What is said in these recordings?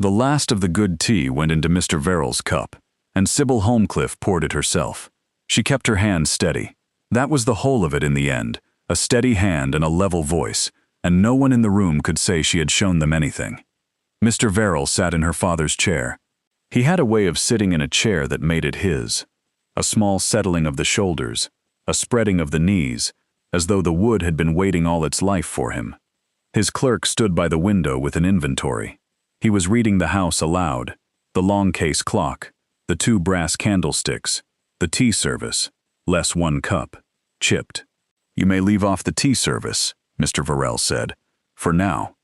The last of the good tea went into Mr. Verrell's cup, and Sybil Holmcliffe poured it herself. She kept her hand steady. That was the whole of it in the end, a steady hand and a level voice, and no one in the room could say she had shown them anything. Mr. Verrell sat in her father's chair. He had a way of sitting in a chair that made it his. A small settling of the shoulders, a spreading of the knees, as though the wood had been waiting all its life for him. His clerk stood by the window with an inventory. He was reading the house aloud, the long case clock, the 2 brass candlesticks, the tea service, less 1 cup, chipped. "You may leave off the tea service," Mr. Verrell said, "for now."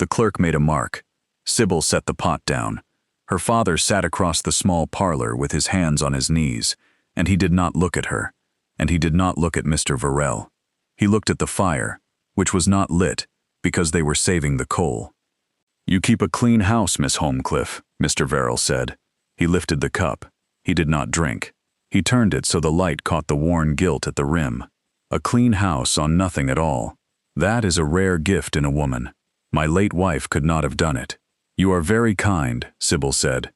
The clerk made a mark. Sybil set the pot down. Her father sat across the small parlor with his hands on his knees, and he did not look at her, and he did not look at Mr. Verrell. He looked at the fire, which was not lit because they were saving the coal. "You keep a clean house, Miss Holmcliffe," Mr. Verrell said. He lifted the cup. He did not drink. He turned it so the light caught the worn gilt at the rim. A clean house on nothing at all. That is a rare gift in a woman. My late wife could not have done it. "You are very kind," Sybil said.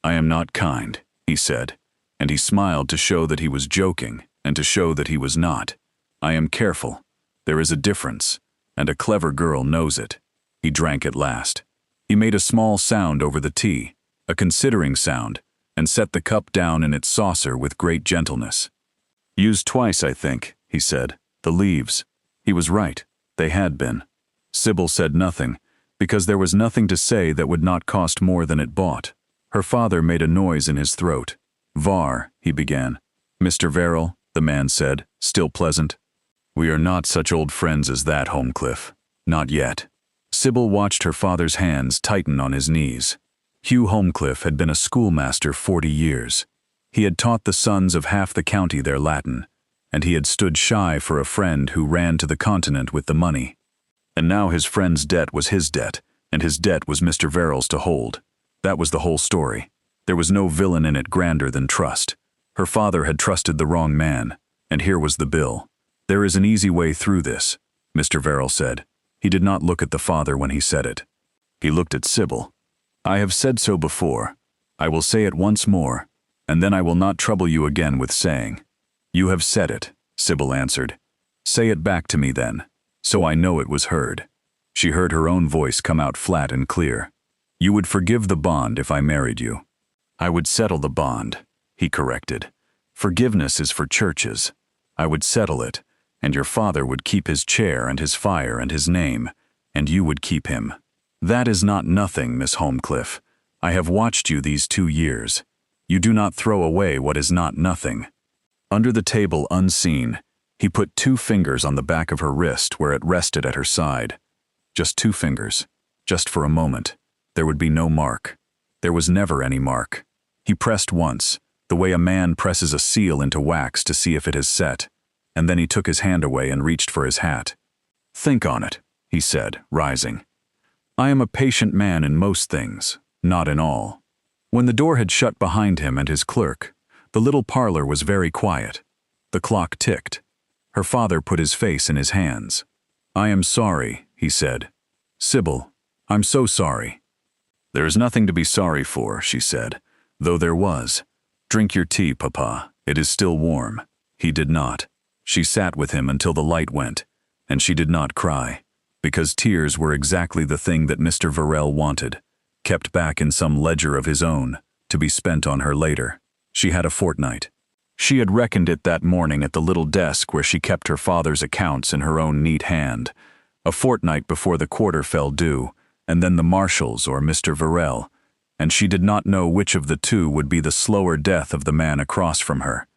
"I am not kind," he said, and he smiled to show that he was joking and to show that he was not. "I am careful. There is a difference, and a clever girl knows it." He drank at last. He made a small sound over the tea, a considering sound, and set the cup down in its saucer with great gentleness. "Used twice, I think," he said. "The leaves." He was right. They had been. Sybil said nothing, because there was nothing to say that would not cost more than it bought. Her father made a noise in his throat. "Var," he began. "Mr. Verrell," the man said, still pleasant. "We are not such old friends as that, Holmcliffe. Not yet." Sybil watched her father's hands tighten on his knees. Hugh Holmcliffe had been a schoolmaster 40 years. He had taught the sons of half the county their Latin, and he had stood shy for a friend who ran to the continent with the money. And now his friend's debt was his debt, and his debt was Mr. Verrell's to hold. That was the whole story. There was no villain in it grander than trust. Her father had trusted the wrong man, and here was the bill. "There is an easy way through this," Mr. Verrell said. He did not look at the father when he said it. He looked at Sybil. "I have said so before. I will say it once more, and then I will not trouble you again with saying." "You have said it," Sybil answered. "Say it back to me then, so I know it was heard." She heard her own voice come out flat and clear. "You would forgive the bond if I married you." "I would settle the bond," he corrected. "Forgiveness is for churches. I would settle it, and your father would keep his chair and his fire and his name, and you would keep him. That is not nothing, Miss Holmcliffe. I have watched you these 2 years. You do not throw away what is not nothing." Under the table, unseen, he put 2 fingers on the back of her wrist where it rested at her side. Just 2 fingers. Just for a moment. There would be no mark. There was never any mark. He pressed once, the way a man presses a seal into wax to see if it has set, and then he took his hand away and reached for his hat. "Think on it," he said, rising. "I am a patient man in most things, not in all." When the door had shut behind him and his clerk, the little parlor was very quiet. The clock ticked. Her father put his face in his hands. "I am sorry," he said. "Sybil, I'm so sorry." "There is nothing to be sorry for," she said, though there was. "Drink your tea, Papa. It is still warm." He did not. She sat with him until the light went, and she did not cry, because tears were exactly the thing that Mr. Verrell wanted, kept back in some ledger of his own, to be spent on her later. She had a fortnight. She had reckoned it that morning at the little desk where she kept her father's accounts in her own neat hand. A fortnight before the quarter fell due, and then the Marshalls or Mr. Verrell, and she did not know which of the 2 would be the slower death of the man across from her.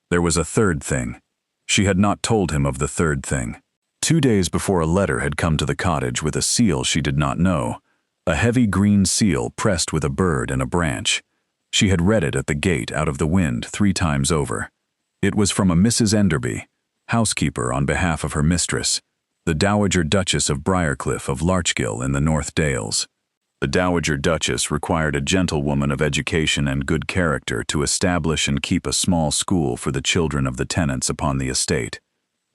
There was a third thing. She had not told him of the third thing. 2 days before a letter had come to the cottage with a seal she did not know, a heavy green seal pressed with a bird and a branch. She had read it at the gate out of the wind 3 times over. It was from a Mrs. Enderby, housekeeper on behalf of her mistress, the Dowager Duchess of Briarcliff of Larchgill in the North Dales. The Dowager Duchess required a gentlewoman of education and good character to establish and keep a small school for the children of the tenants upon the estate.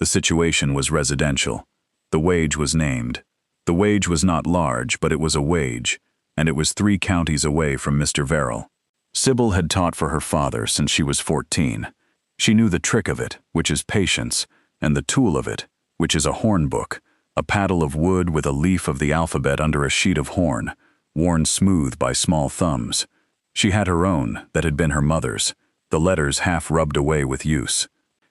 The situation was residential. The wage was named. The wage was not large, but it was a wage. and it was 3 counties away from Mr. Verrell. Sybil had taught for her father since she was 14. She knew the trick of it, which is patience, and the tool of it, which is a horn book, a paddle of wood with a leaf of the alphabet under a sheet of horn, worn smooth by small thumbs. She had her own, that had been her mother's, the letters half rubbed away with use.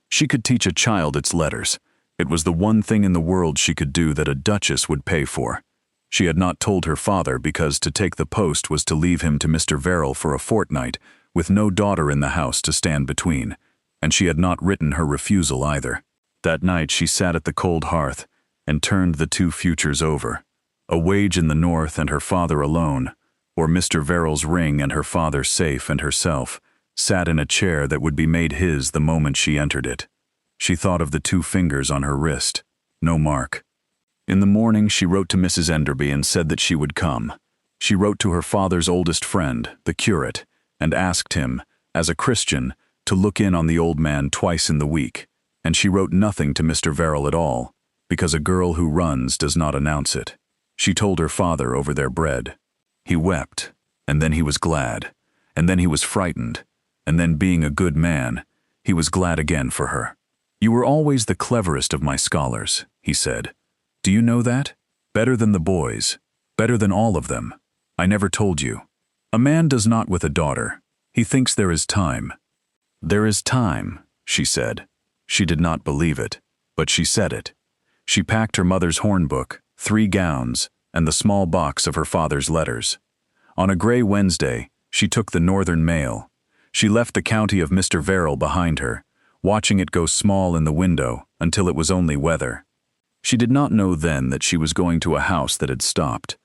She could teach a child its letters. It was the one thing in the world she could do that a duchess would pay for. She had not told her father because to take the post was to leave him to Mr. Verrell for a fortnight, with no daughter in the house to stand between, and she had not written her refusal either. That night she sat at the cold hearth and turned the 2 futures over, a wage in the north and her father alone, or Mr. Verrell's ring and her father safe, and herself sat in a chair that would be made his the moment she entered it. She thought of the 2 fingers on her wrist, no mark. In the morning she wrote to Mrs. Enderby and said that she would come. She wrote to her father's oldest friend, the curate, and asked him, as a Christian, to look in on the old man twice in the week, and she wrote nothing to Mr. Verrell at all, because a girl who runs does not announce it. She told her father over their bread. He wept, and then he was glad, and then he was frightened, and then, being a good man, he was glad again for her. "You were always the cleverest of my scholars," he said. "Do you know that? Better than the boys, better than all of them. I never told you. A man does not with a daughter. He thinks there is time." "There is time," she said. She did not believe it, but she said it. She packed her mother's horn book, 3 gowns, and the small box of her father's letters. On a gray Wednesday, she took the northern mail. She left the county of Mr. Verrell behind her, watching it go small in the window until it was only weather. She did not know then that she was going to a house that had stopped.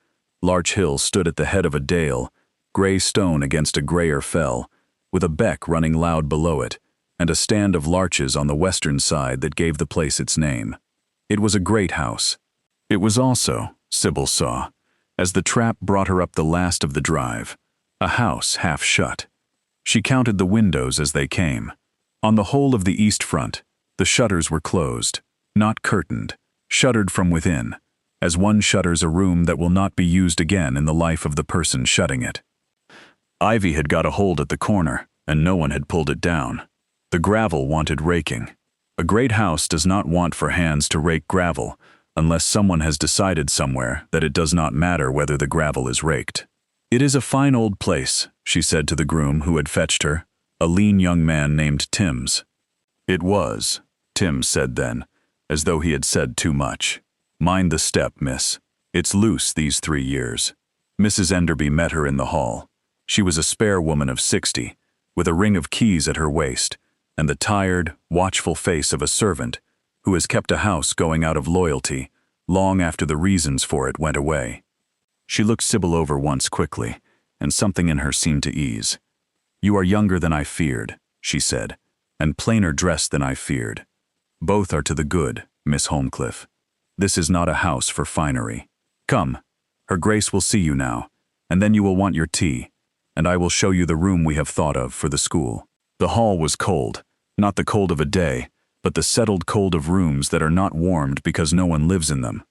Larchgill stood at the head of a dale, gray stone against a grayer fell, with a beck running loud below it, and a stand of larches on the western side that gave the place its name. It was a great house. It was also, Sybil saw, as the trap brought her up the last of the drive, a house half shut. She counted the windows as they came. On the whole of the east front, the shutters were closed, not curtained, shuttered from within, as one shutters a room that will not be used again in the life of the person shutting it. Ivy had got a hold at the corner, and no one had pulled it down. The gravel wanted raking. A great house does not want for hands to rake gravel, unless someone has decided somewhere that it does not matter whether the gravel is raked. "It is a fine old place," she said to the groom who had fetched her, a lean young man named Timms. "It was," Timms said then, as though he had said too much. "Mind the step, miss. It's loose these 3 years." Mrs. Enderby met her in the hall. She was a spare woman of 60, with a ring of keys at her waist, and the tired, watchful face of a servant who has kept a house going out of loyalty long after the reasons for it went away. She looked Sybil over once quickly, and something in her seemed to ease. "You are younger than I feared," she said, "and plainer dressed than I feared. Both are to the good, Miss Holmcliffe. This is not a house for finery. Come, her grace will see you now, and then you will want your tea, and I will show you the room we have thought of for the school." The hall was cold, not the cold of a day, but the settled cold of rooms that are not warmed because no one lives in them.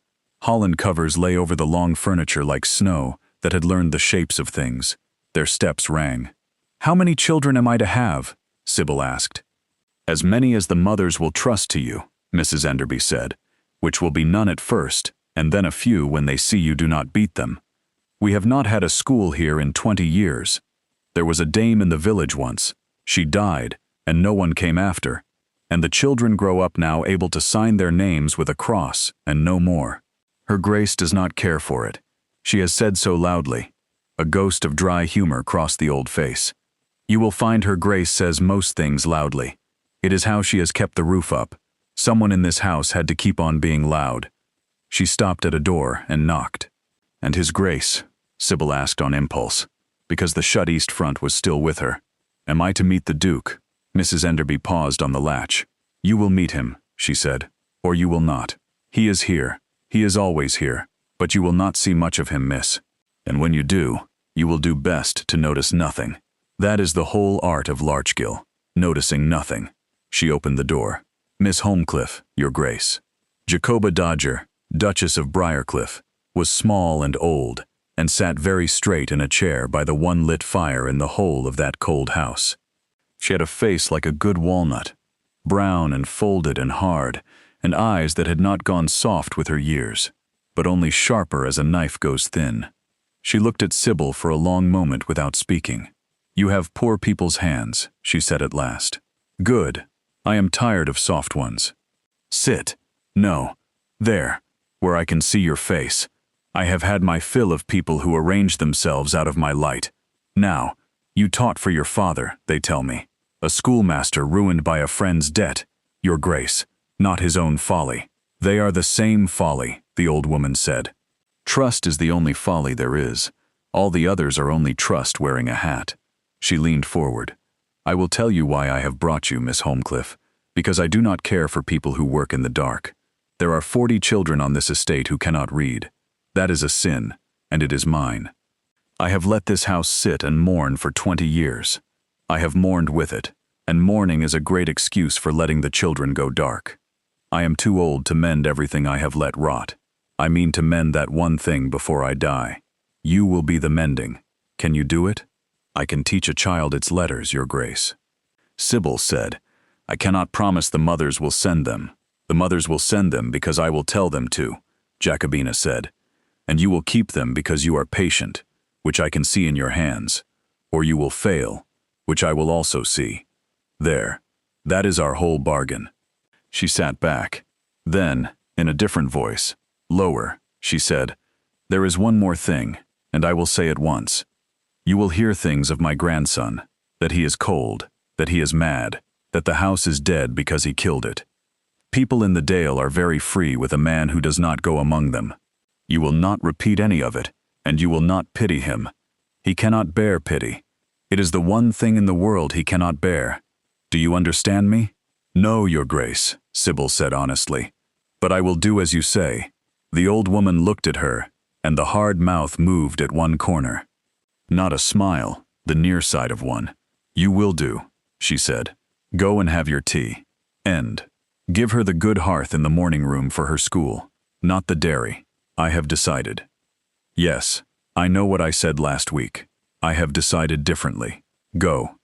Holland covers lay over the long furniture like snow that had learned the shapes of things. Their steps rang. "How many children am I to have?" Sybil asked. "As many as the mothers will trust to you," Mrs. Enderby said, "which will be none at first, and then a few when they see you do not beat them. We have not had a school here in 20 years. There was a dame in the village once. She died, and no one came after. And the children grow up now able to sign their names with a cross, and no more. Her grace does not care for it. She has said so loudly." A ghost of dry humor crossed the old face. "You will find her grace says most things loudly. It is how she has kept the roof up. Someone in this house had to keep on being loud." She stopped at a door and knocked. "And his grace?" Sybil asked on impulse, because the shut east front was still with her. "Am I to meet the Duke?" Mrs. Enderby paused on the latch. "You will meet him," she said, "or you will not. He is here. He is always here, but you will not see much of him, miss. And when you do, you will do best to notice nothing. That is the whole art of Larchgill, noticing nothing." She opened the door. "Miss Holmcliffe, your grace." Jacoba Dodger, Duchess of Briarcliff, was small and old, and sat very straight in a chair by the one lit fire in the whole of that cold house. She had a face like a good walnut, brown and folded and hard, and eyes that had not gone soft with her years, but only sharper as a knife goes thin. She looked at Sybil for a long moment without speaking. "You have poor people's hands," she said at last. "Good. I am tired of soft ones. Sit. No. There, where I can see your face. I have had my fill of people who arrange themselves out of my light. Now, you taught for your father, they tell me. A schoolmaster ruined by a friend's debt, your grace, not his own folly. They are the same folly," the old woman said. "Trust is the only folly there is. All the others are only trust wearing a hat." She leaned forward. "I will tell you why I have brought you, Miss Holmcliffe, because I do not care for people who work in the dark. There are 40 children on this estate who cannot read. That is a sin, and it is mine. I have let this house sit and mourn for 20 years. I have mourned with it, and mourning is a great excuse for letting the children go dark. I am too old to mend everything I have let rot. I mean to mend that one thing before I die. You will be the mending. Can you do it? I can teach a child its letters, your grace." Sybil said, "I cannot promise the mothers will send them. The mothers will send them because I will tell them to," Jacobina said. "And you will keep them because you are patient, which I can see in your hands. Or you will fail, which I will also see. There, that is our whole bargain." She sat back. Then, in a different voice, lower, she said, "There is one more thing, and I will say it once. You will hear things of my grandson, that he is cold, that he is mad, that the house is dead because he killed it. People in the dale are very free with a man who does not go among them. You will not repeat any of it, and you will not pity him. He cannot bear pity. It is the one thing in the world he cannot bear. Do you understand me?" "No, your grace," Sybil said honestly. "But I will do as you say." The old woman looked at her, and the hard mouth moved at one corner. Not a smile, the near side of one. "You will do," she said. "Go and have your tea. End. Give her the good hearth in the morning room for her school, not the dairy. I have decided. Yes, I know what I said last week. I have decided differently. Go."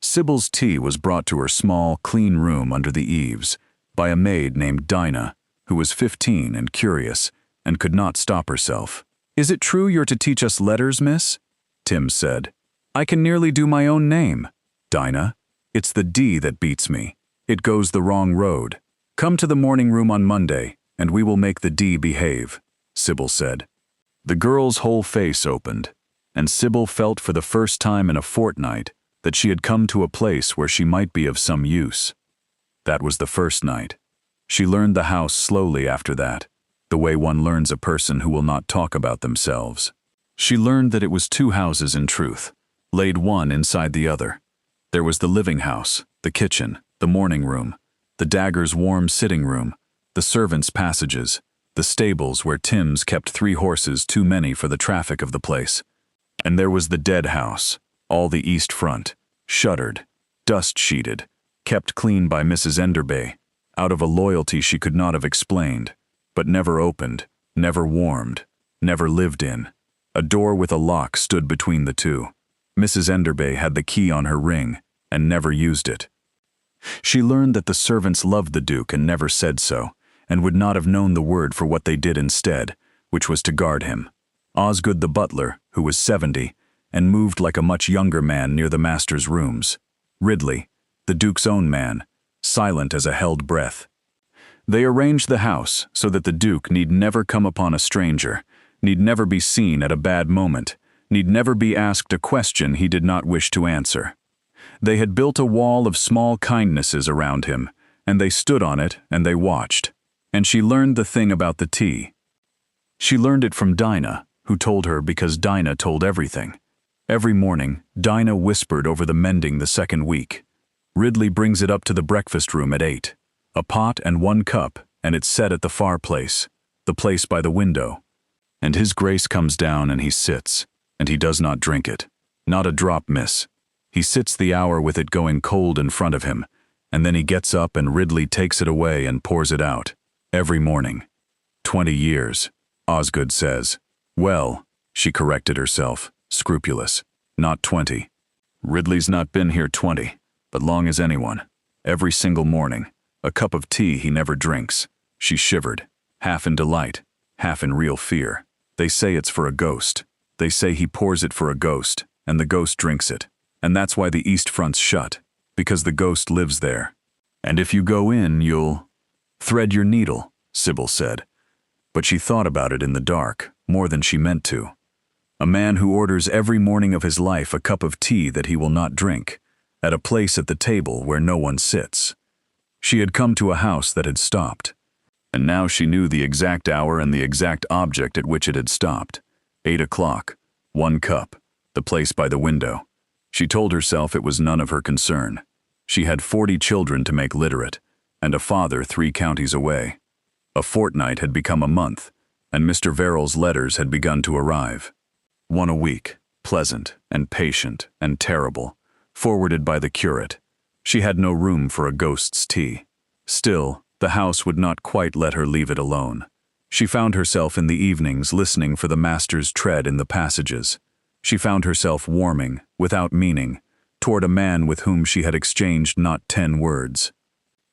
Sybil's tea was brought to her small, clean room under the eaves by a maid named Dinah, who was 15 and curious, and could not stop herself. "Is it true you're to teach us letters, miss?" Tim said. "I can nearly do my own name." "Dinah, it's the D that beats me. It goes the wrong road. Come to the morning room on Monday, and we will make the D behave," Sybil said. The girl's whole face opened, and Sybil felt for the first time in a fortnight that she had come to a place where she might be of some use. That was the first night. She learned the house slowly after that, the way one learns a person who will not talk about themselves. She learned that it was 2 houses in truth, laid one inside the other. There was the living house, the kitchen, the morning room, the Dagger's warm sitting room, the servants' passages, the stables where Tim's kept 3 horses too many for the traffic of the place. And there was the dead house, all the east front, shuttered, dust-sheeted, kept clean by Mrs. Enderby, out of a loyalty she could not have explained, but never opened, never warmed, never lived in. A door with a lock stood between the two. Mrs. Enderby had the key on her ring, and never used it. She learned that the servants loved the Duke and never said so, and would not have known the word for what they did instead, which was to guard him. Osgood the butler, who was 70, and moved like a much younger man near the master's rooms. Ridley, the Duke's own man, silent as a held breath. They arranged the house so that the Duke need never come upon a stranger, need never be seen at a bad moment, need never be asked a question he did not wish to answer. They had built a wall of small kindnesses around him, and they stood on it and they watched. And she learned the thing about the tea. She learned it from Dinah, who told her because Dinah told everything. Every morning, Dinah whispered over the mending the second week. Ridley brings it up to the breakfast room at 8. A pot and 1 cup, and it's set at the far place, the place by the window. And his grace comes down and he sits, and he does not drink it. Not a drop, miss. He sits the hour with it going cold in front of him, and then he gets up and Ridley takes it away and pours it out. Every morning. 20 years, Osgood says. Well, She corrected herself, scrupulous. Not 20. Ridley's not been here 20, but long as anyone. Every single morning. A cup of tea he never drinks. She shivered, half in delight, half in real fear. They say it's for a ghost. They say he pours it for a ghost, and the ghost drinks it. And that's why the east front's shut, because the ghost lives there. And if you go in, you'll thread your needle, Sybil said. But she thought about it in the dark, more than she meant to. A man who orders every morning of his life a cup of tea that he will not drink, at a place at the table where no one sits. She had come to a house that had stopped. And now she knew the exact hour and the exact object at which it had stopped. 8 o'clock, 1 cup, the place by the window. She told herself it was none of her concern. She had 40 children to make literate, and a father 3 counties away. A fortnight had become a month, and Mr. Verrell's letters had begun to arrive. 1 a week, pleasant and patient and terrible, forwarded by the curate. She had no room for a ghost's tea. Still, the house would not quite let her leave it alone. She found herself in the evenings listening for the master's tread in the passages. She found herself warming, without meaning, toward a man with whom she had exchanged not 10 words.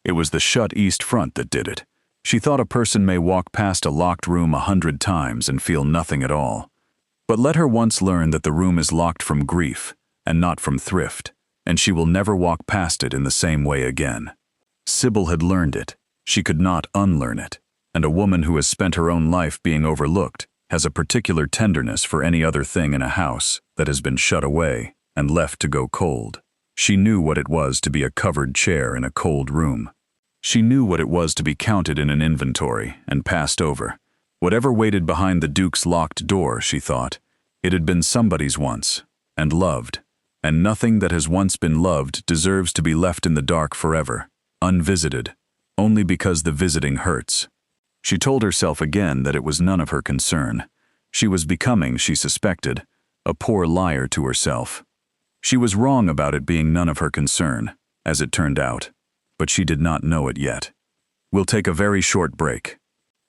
It was the shut east front that did it. She thought a person may walk past a locked room 100 times and feel nothing at all. But let her once learn that the room is locked from grief, and not from thrift, and she will never walk past it in the same way again. Sybil had learned it. She could not unlearn it. And a woman who has spent her own life being overlooked has a particular tenderness for any other thing in a house that has been shut away and left to go cold. She knew what it was to be a covered chair in a cold room. She knew what it was to be counted in an inventory and passed over. Whatever waited behind the Duke's locked door, she thought, it had been somebody's once, and loved. And nothing that has once been loved deserves to be left in the dark forever, unvisited, only because the visiting hurts. She told herself again that it was none of her concern. She was becoming, she suspected, a poor liar to herself. She was wrong about it being none of her concern, as it turned out, but she did not know it yet. We'll take a very short break.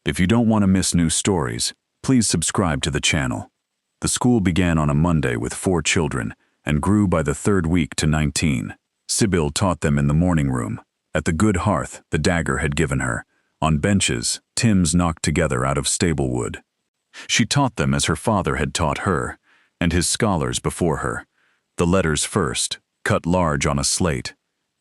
If you don't want to miss new stories, please subscribe to the channel. The school began on a Monday with 4 children and grew by the 3rd week to 19. Sybil taught them in the morning room, at the good hearth the dagger had given her, on benches Tims knocked together out of stable wood. She taught them as her father had taught her, and his scholars before her. The letters first, cut large on a slate.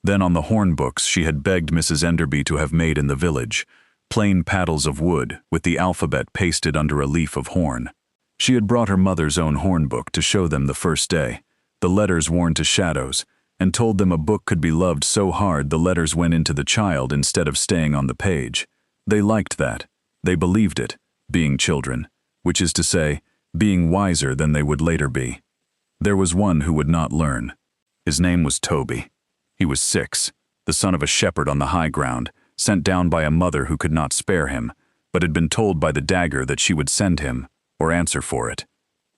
Then on the horn books she had begged Mrs. Enderby to have made in the village, plain paddles of wood with the alphabet pasted under a leaf of horn. She had brought her mother's own horn book to show them the first day, the letters worn to shadows, and told them a book could be loved so hard the letters went into the child instead of staying on the page. They liked that. They believed it, being children, which is to say, being wiser than they would later be. There was one who would not learn. His name was Toby. He was 6, the son of a shepherd on the high ground, sent down by a mother who could not spare him, but had been told by the dagger that she would send him, or answer for it.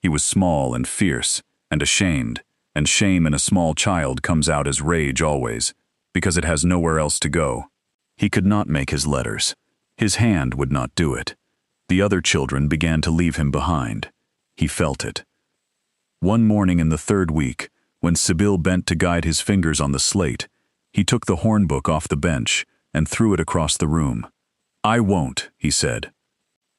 He was small and fierce, and ashamed, and shame in a small child comes out as rage always, because it has nowhere else to go. He could not make his letters. His hand would not do it. The other children began to leave him behind. He felt it. One morning in the 3rd week, when Sybil bent to guide his fingers on the slate, he took the horn book off the bench and threw it across the room. "I won't," he said.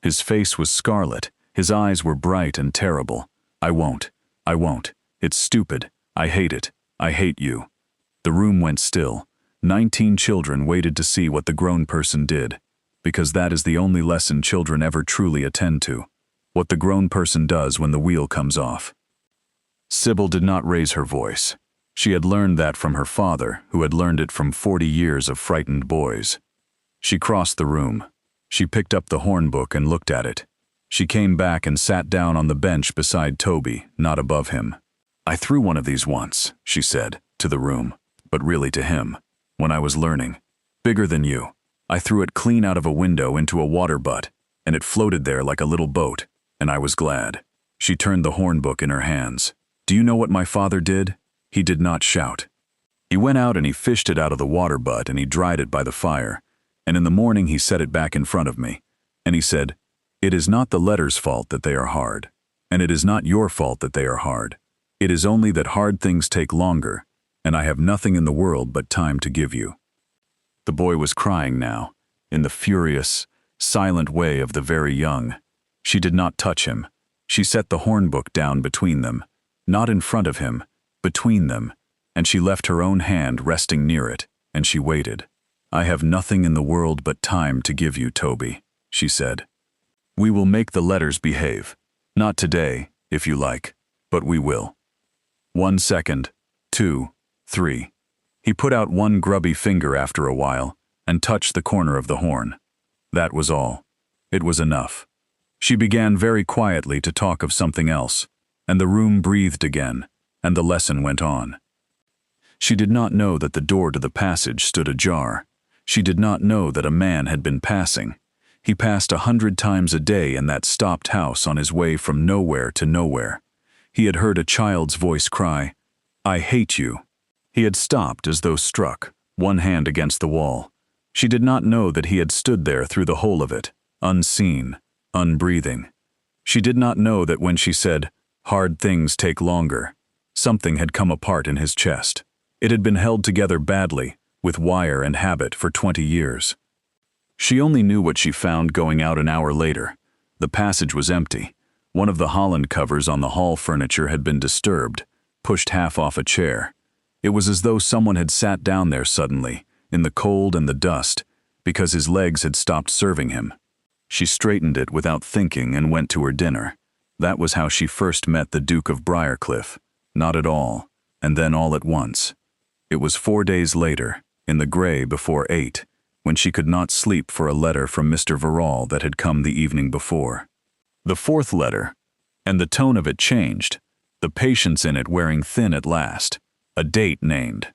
His face was scarlet, his eyes were bright and terrible. "I won't. I won't. It's stupid. I hate it. I hate you." The room went still. 19 children waited to see what the grown person did, because that is the only lesson children ever truly attend to, what the grown person does when the wheel comes off. Sybil did not raise her voice. She had learned that from her father, who had learned it from 40 years of frightened boys. She crossed the room. She picked up the horn book and looked at it. She came back and sat down on the bench beside Toby, not above him. "I threw one of these once," she said, to the room, but really to him, "when I was learning. Bigger than you. I threw it clean out of a window into a water butt, and it floated there like a little boat, and I was glad." She turned the horn book in her hands. "Do you know what my father did? He did not shout. He went out and he fished it out of the water butt and he dried it by the fire, and in the morning he set it back in front of me, and he said, 'It is not the letters' fault that they are hard. And it is not your fault that they are hard. It is only that hard things take longer, and I have nothing in the world but time to give you." The boy was crying now, in the furious, silent way of the very young. She did not touch him. She set the hornbook down between them, not in front of him, between them, and she left her own hand resting near it, and she waited. "I have nothing in the world but time to give you, Toby," she said. "We will make the letters behave. Not today, if you like, but we will. 1 second, 2, 3. He put out one grubby finger after a while and touched the corner of the horn. That was all. It was enough. She began very quietly to talk of something else, and the room breathed again, and the lesson went on. She did not know that the door to the passage stood ajar. She did not know that a man had been passing. He passed 100 times a day in that stopped house on his way from nowhere to nowhere. He had heard a child's voice cry, "I hate you." He had stopped as though struck, one hand against the wall. She did not know that he had stood there through the whole of it, unseen, unbreathing. She did not know that when she said, "Hard things take longer," something had come apart in his chest. It had been held together badly, with wire and habit for 20 years. She only knew what she found going out an hour later. The passage was empty. One of the Holland covers on the hall furniture had been disturbed, pushed half off a chair. It was as though someone had sat down there suddenly, in the cold and the dust, because his legs had stopped serving him. She straightened it without thinking and went to her dinner. That was how she first met the Duke of Briarcliff. Not at all, and then all at once. It was 4 days later, in the grey before 8, when she could not sleep for a letter from Mr. Verrell that had come the evening before. The 4th letter, and the tone of it changed, the patience in it wearing thin at last, a date named.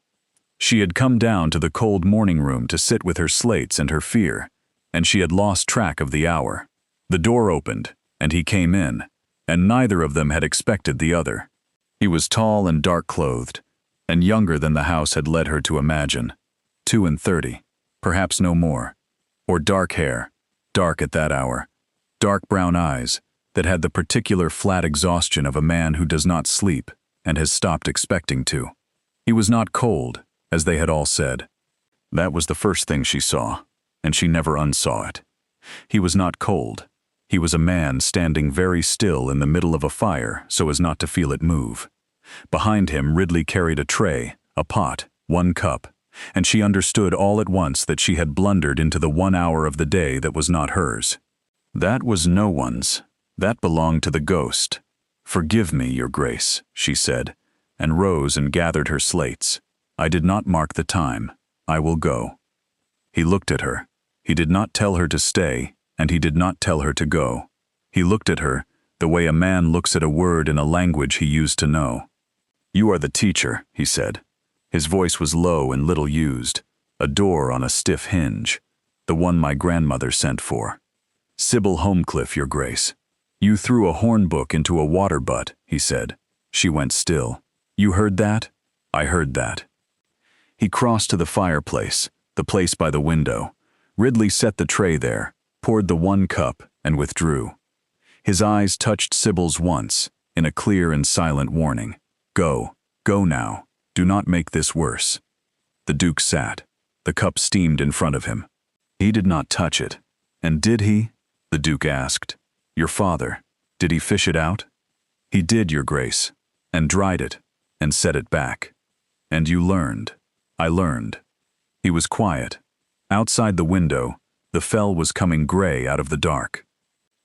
She had come down to the cold morning room to sit with her slates and her fear, and she had lost track of the hour. The door opened, and he came in, and neither of them had expected the other. He was tall and dark-clothed, and younger than the house had led her to imagine. 32, perhaps no more. Or dark hair, dark at that hour. Dark brown eyes that had the particular flat exhaustion of a man who does not sleep and has stopped expecting to. He was not cold, as they had all said. That was the first thing she saw, and she never unsaw it. He was not cold. He was a man standing very still in the middle of a fire so as not to feel it move. Behind him Ridley carried a tray, a pot, 1 cup, and she understood all at once that she had blundered into the 1 hour of the day that was not hers. That was no one's. That belonged to the ghost. "Forgive me, Your Grace," she said, and rose and gathered her slates. "I did not mark the time. I will go." He looked at her. He did not tell her to stay, and he did not tell her to go. He looked at her the way a man looks at a word in a language he used to know. "You are the teacher," he said. His voice was low and little used, a door on a stiff hinge, the one my grandmother sent for. "Sybil Holmcliffe, Your Grace." "You threw a hornbook into a water butt," he said. She went still. "You heard that?" "I heard that." He crossed to the fireplace, the place by the window. Ridley set the tray there, poured the 1 cup, and withdrew. His eyes touched Sybil's once, in a clear and silent warning. "Go, go now. Do not make this worse." The Duke sat. The cup steamed in front of him. He did not touch it. "And did he?" the Duke asked. "Your father, did he fish it out?" "He did, Your Grace, and dried it, and set it back." "And you learned." "I learned." He was quiet. Outside the window, the fell was coming gray out of the dark.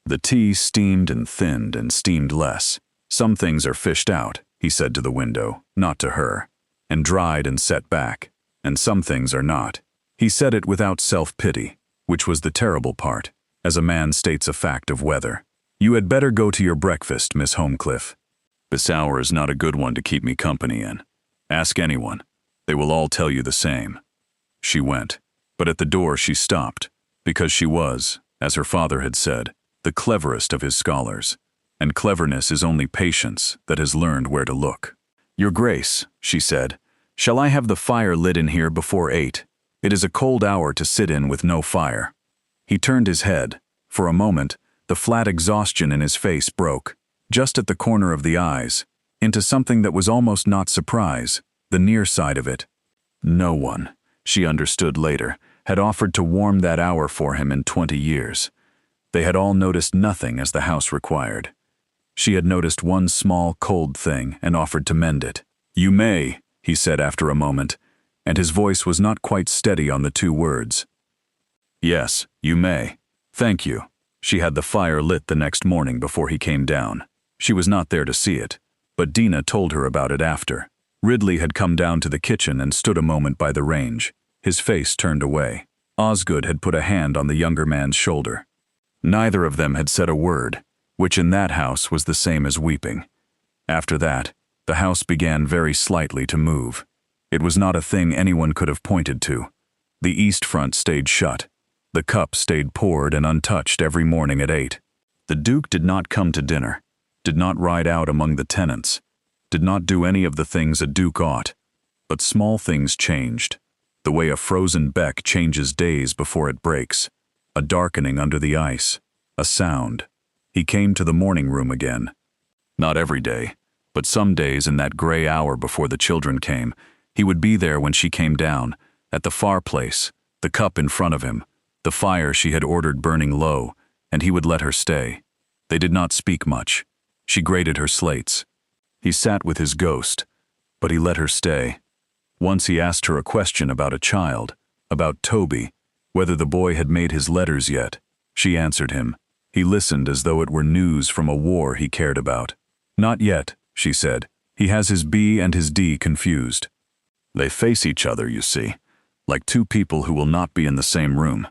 The tea steamed and thinned and steamed less. "Some things are fished out," he said to the window, not to her, "and dried and set back, and some things are not." He said it without self-pity, which was the terrible part, as a man states a fact of weather. "You had better go to your breakfast, Miss Holmcliffe. This hour is not a good one to keep me company in. Ask anyone. They will all tell you the same." She went, but at the door she stopped, because she was, as her father had said, the cleverest of his scholars, and cleverness is only patience that has learned where to look. "Your Grace," she said, "shall I have the fire lit in here before 8? It is a cold hour to sit in with no fire." He turned his head. For a moment, the flat exhaustion in his face broke. just at the corner of the eyes, into something that was almost not surprise, the near side of it. No one, she understood later, had offered to warm that hour for him in 20 years. They had all noticed nothing as the house required. She had noticed one small, cold thing and offered to mend it. "You may," he said after a moment, and his voice was not quite steady on the two words. "Yes, you may. Thank you." She had the fire lit the next morning before he came down. She was not there to see it, but Dina told her about it after. Ridley had come down to the kitchen and stood a moment by the range, his face turned away. Osgood had put a hand on the younger man's shoulder. Neither of them had said a word, which in that house was the same as weeping. After that, the house began very slightly to move. It was not a thing anyone could have pointed to. The east front stayed shut. The cup stayed poured and untouched every morning at 8. The Duke did not come to dinner, did not ride out among the tenants, did not do any of the things a Duke ought. But small things changed, the way a frozen beck changes days before it breaks, a darkening under the ice, a sound. He came to the morning room again. Not every day, but some days in that gray hour before the children came, he would be there when she came down, at the far place, the cup in front of him, the fire she had ordered burning low, and he would let her stay. They did not speak much. She graded her slates. He sat with his ghost, but he let her stay. Once he asked her a question about a child, about Toby, whether the boy had made his letters yet. She answered him. He listened as though it were news from a war he cared about. "Not yet," she said. "He has his B and his D confused. They face each other, you see, like two people who will not be in the same room.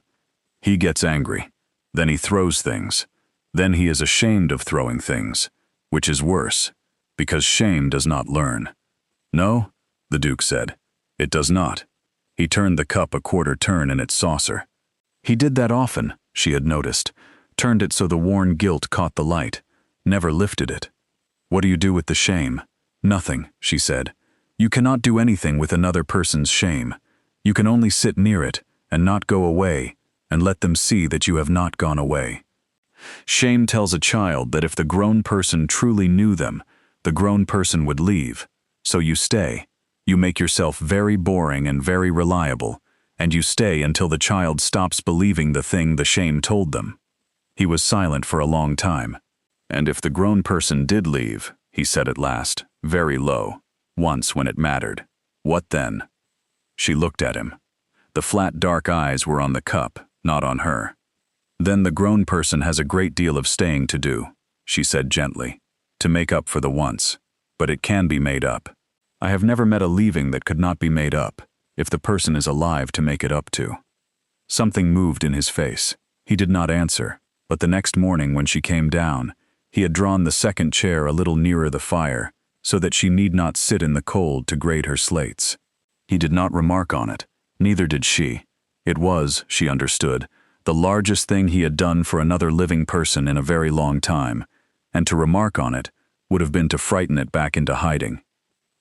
He gets angry. Then he throws things. Then he is ashamed of throwing things, which is worse, because shame does not learn." "No," the Duke said. "It does not." He turned the cup a quarter turn in its saucer. He did that often, she had noticed, turned it so the worn gilt caught the light, never lifted it. "What do you do with the shame?" "Nothing," she said. "You cannot do anything with another person's shame. You can only sit near it, and not go away, and let them see that you have not gone away. Shame tells a child that if the grown person truly knew them, the grown person would leave. So you stay. You make yourself very boring and very reliable, and you stay until the child stops believing the thing the shame told them." He was silent for a long time. "And if the grown person did leave," he said at last, very low, "once when it mattered, what then?" She looked at him. The flat dark eyes were on the cup, not on her. "Then the grown person has a great deal of staying to do," she said gently, "to make up for the once. But it can be made up. I have never met a leaving that could not be made up, if the person is alive to make it up to." Something moved in his face. He did not answer, but the next morning when she came down, he had drawn the second chair a little nearer the fire, so that she need not sit in the cold to grade her slates. He did not remark on it, neither did she. It was, she understood, the largest thing he had done for another living person in a very long time, and to remark on it would have been to frighten it back into hiding.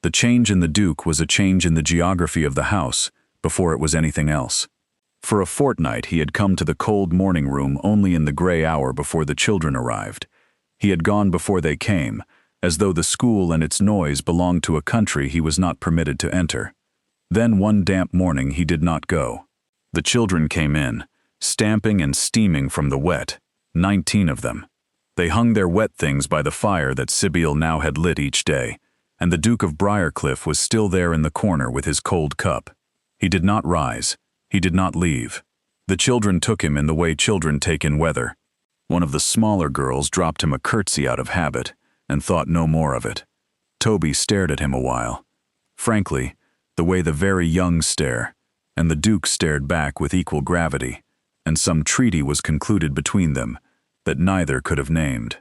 The change in the Duke was a change in the geography of the house before it was anything else. For a fortnight he had come to the cold morning room only in the gray hour before the children arrived. He had gone before they came, as though the school and its noise belonged to a country he was not permitted to enter. Then one damp morning he did not go. The children came in, stamping and steaming from the wet, 19 of them. They hung their wet things by the fire that Sybil now had lit each day, and the Duke of Briarcliff was still there in the corner with his cold cup. He did not rise. He did not leave. The children took him in the way children take in weather. One of the smaller girls dropped him a curtsy out of habit, and thought no more of it. Toby stared at him a while. Frankly, the way the very young stare, and the Duke stared back with equal gravity, and some treaty was concluded between them that neither could have named.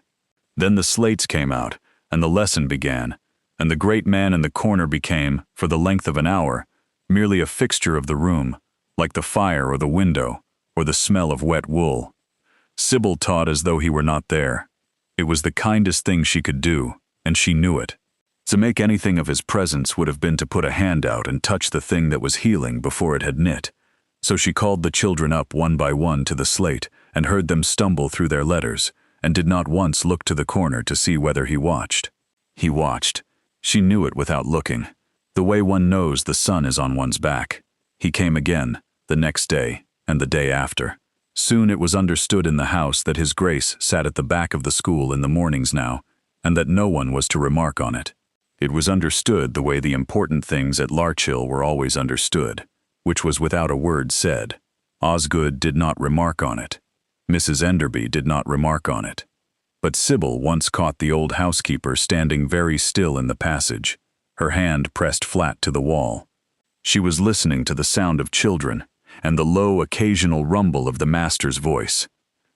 Then the slates came out, and the lesson began, and the great man in the corner became, for the length of an hour, merely a fixture of the room, like the fire or the window, or the smell of wet wool. Sybil taught as though he were not there. It was the kindest thing she could do, and she knew it. To make anything of his presence would have been to put a hand out and touch the thing that was healing before it had knit. So she called the children up one by one to the slate and heard them stumble through their letters, and did not once look to the corner to see whether he watched. He watched. She knew it without looking, the way one knows the sun is on one's back. He came again, the next day, and the day after. Soon it was understood in the house that His Grace sat at the back of the school in the mornings now, and that no one was to remark on it. It was understood the way the important things at Larchgill were always understood, which was without a word said. Osgood did not remark on it. Mrs. Enderby did not remark on it. But Sybil once caught the old housekeeper standing very still in the passage, her hand pressed flat to the wall. She was listening to the sound of children and the low occasional rumble of the master's voice.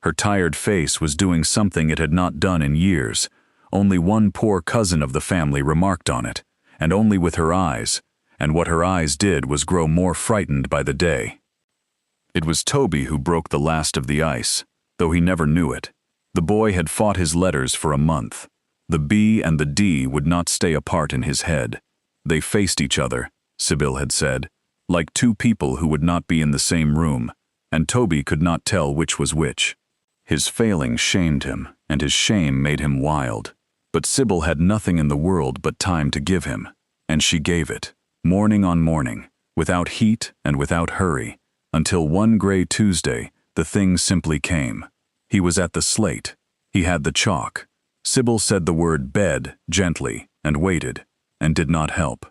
Her tired face was doing something it had not done in years. Only one poor cousin of the family remarked on it, and only with her eyes, and what her eyes did was grow more frightened by the day. It was Toby who broke the last of the ice, though he never knew it. The boy had fought his letters for a month. The B and the D would not stay apart in his head. They faced each other, Sybil had said, like two people who would not be in the same room, and Toby could not tell which was which. His failing shamed him, and his shame made him wild. But Sybil had nothing in the world but time to give him, and she gave it, morning on morning, without heat and without hurry, until one gray Tuesday the thing simply came. He was at the slate. He had the chalk. Sybil said the word bed gently and waited, and did not help.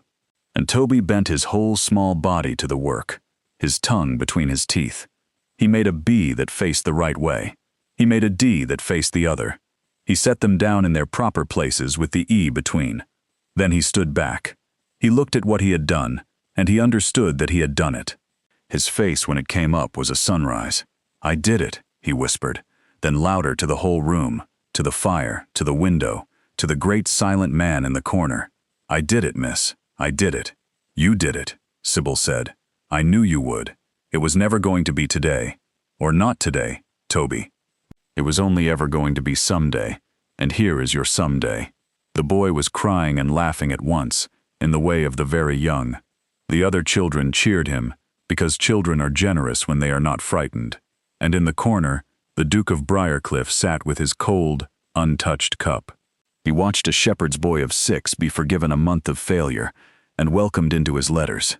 And Toby bent his whole small body to the work, his tongue between his teeth. He made a B that faced the right way. He made a D that faced the other. He set them down in their proper places with the E between. Then he stood back. He looked at what he had done, and he understood that he had done it. His face when it came up was a sunrise. "I did it," he whispered, then louder to the whole room, to the fire, to the window, to the great silent man in the corner. "I did it, miss. I did it." "You did it," Sybil said. "I knew you would. It was never going to be today. Or not today, Toby. It was only ever going to be someday, and here is your someday." The boy was crying and laughing at once, in the way of the very young. The other children cheered him, because children are generous when they are not frightened. And in the corner, the Duke of Briarcliff sat with his cold, untouched cup. He watched a shepherd's boy of 6 be forgiven a month of failure, and welcomed into his letters.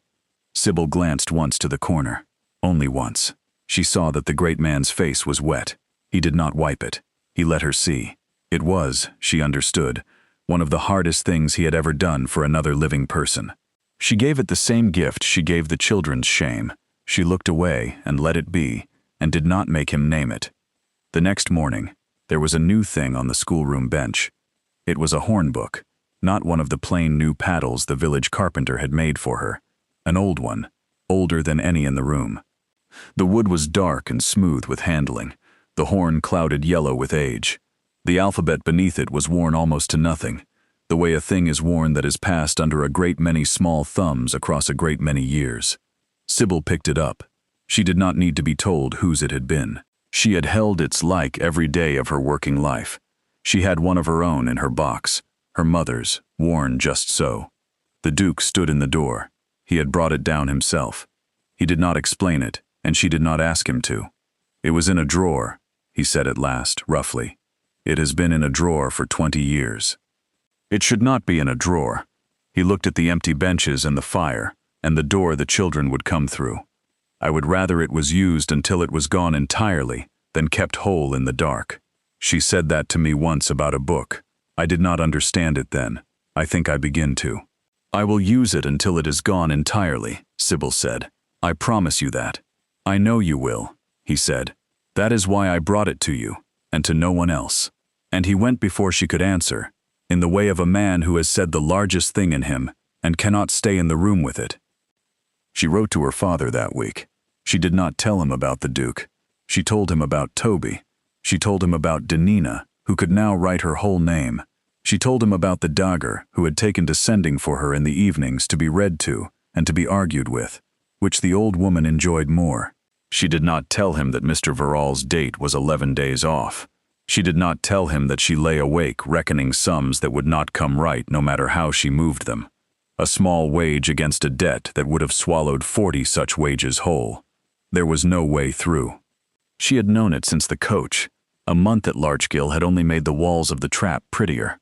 Sybil glanced once to the corner. Only once. She saw that the great man's face was wet. He did not wipe it. He let her see. It was, she understood, one of the hardest things he had ever done for another living person. She gave it the same gift she gave the children's shame. She looked away and let it be, and did not make him name it. The next morning, there was a new thing on the schoolroom bench. It was a horn book, not one of the plain new paddles the village carpenter had made for her. An old one, older than any in the room. The wood was dark and smooth with handling, the horn clouded yellow with age. The alphabet beneath it was worn almost to nothing, the way a thing is worn that has passed under a great many small thumbs across a great many years. Sybil picked it up. She did not need to be told whose it had been. She had held its like every day of her working life. She had one of her own in her box, her mother's, worn just so. The Duke stood in the door. He had brought it down himself. He did not explain it, and she did not ask him to. "It was in a drawer," he said at last, roughly. "It has been in a drawer for 20 years. It should not be in a drawer." He looked at the empty benches and the fire, and the door the children would come through. "I would rather it was used until it was gone entirely than kept whole in the dark. She said that to me once about a book. I did not understand it then. I think I begin to." "I will use it until it is gone entirely," Sybil said. "I promise you that." "I know you will," he said. "That is why I brought it to you, and to no one else." And he went before she could answer, in the way of a man who has said the largest thing in him and cannot stay in the room with it. She wrote to her father that week. She did not tell him about the Duke. She told him about Toby. She told him about Denina, who could now write her whole name. She told him about the dagger who had taken to sending for her in the evenings to be read to and to be argued with, which the old woman enjoyed more. She did not tell him that Mr. Verrall's date was 11 days off. She did not tell him that she lay awake reckoning sums that would not come right no matter how she moved them. A small wage against a debt that would have swallowed 40 such wages whole. There was no way through. She had known it since the coach. A month at Larchgill had only made the walls of the trap prettier.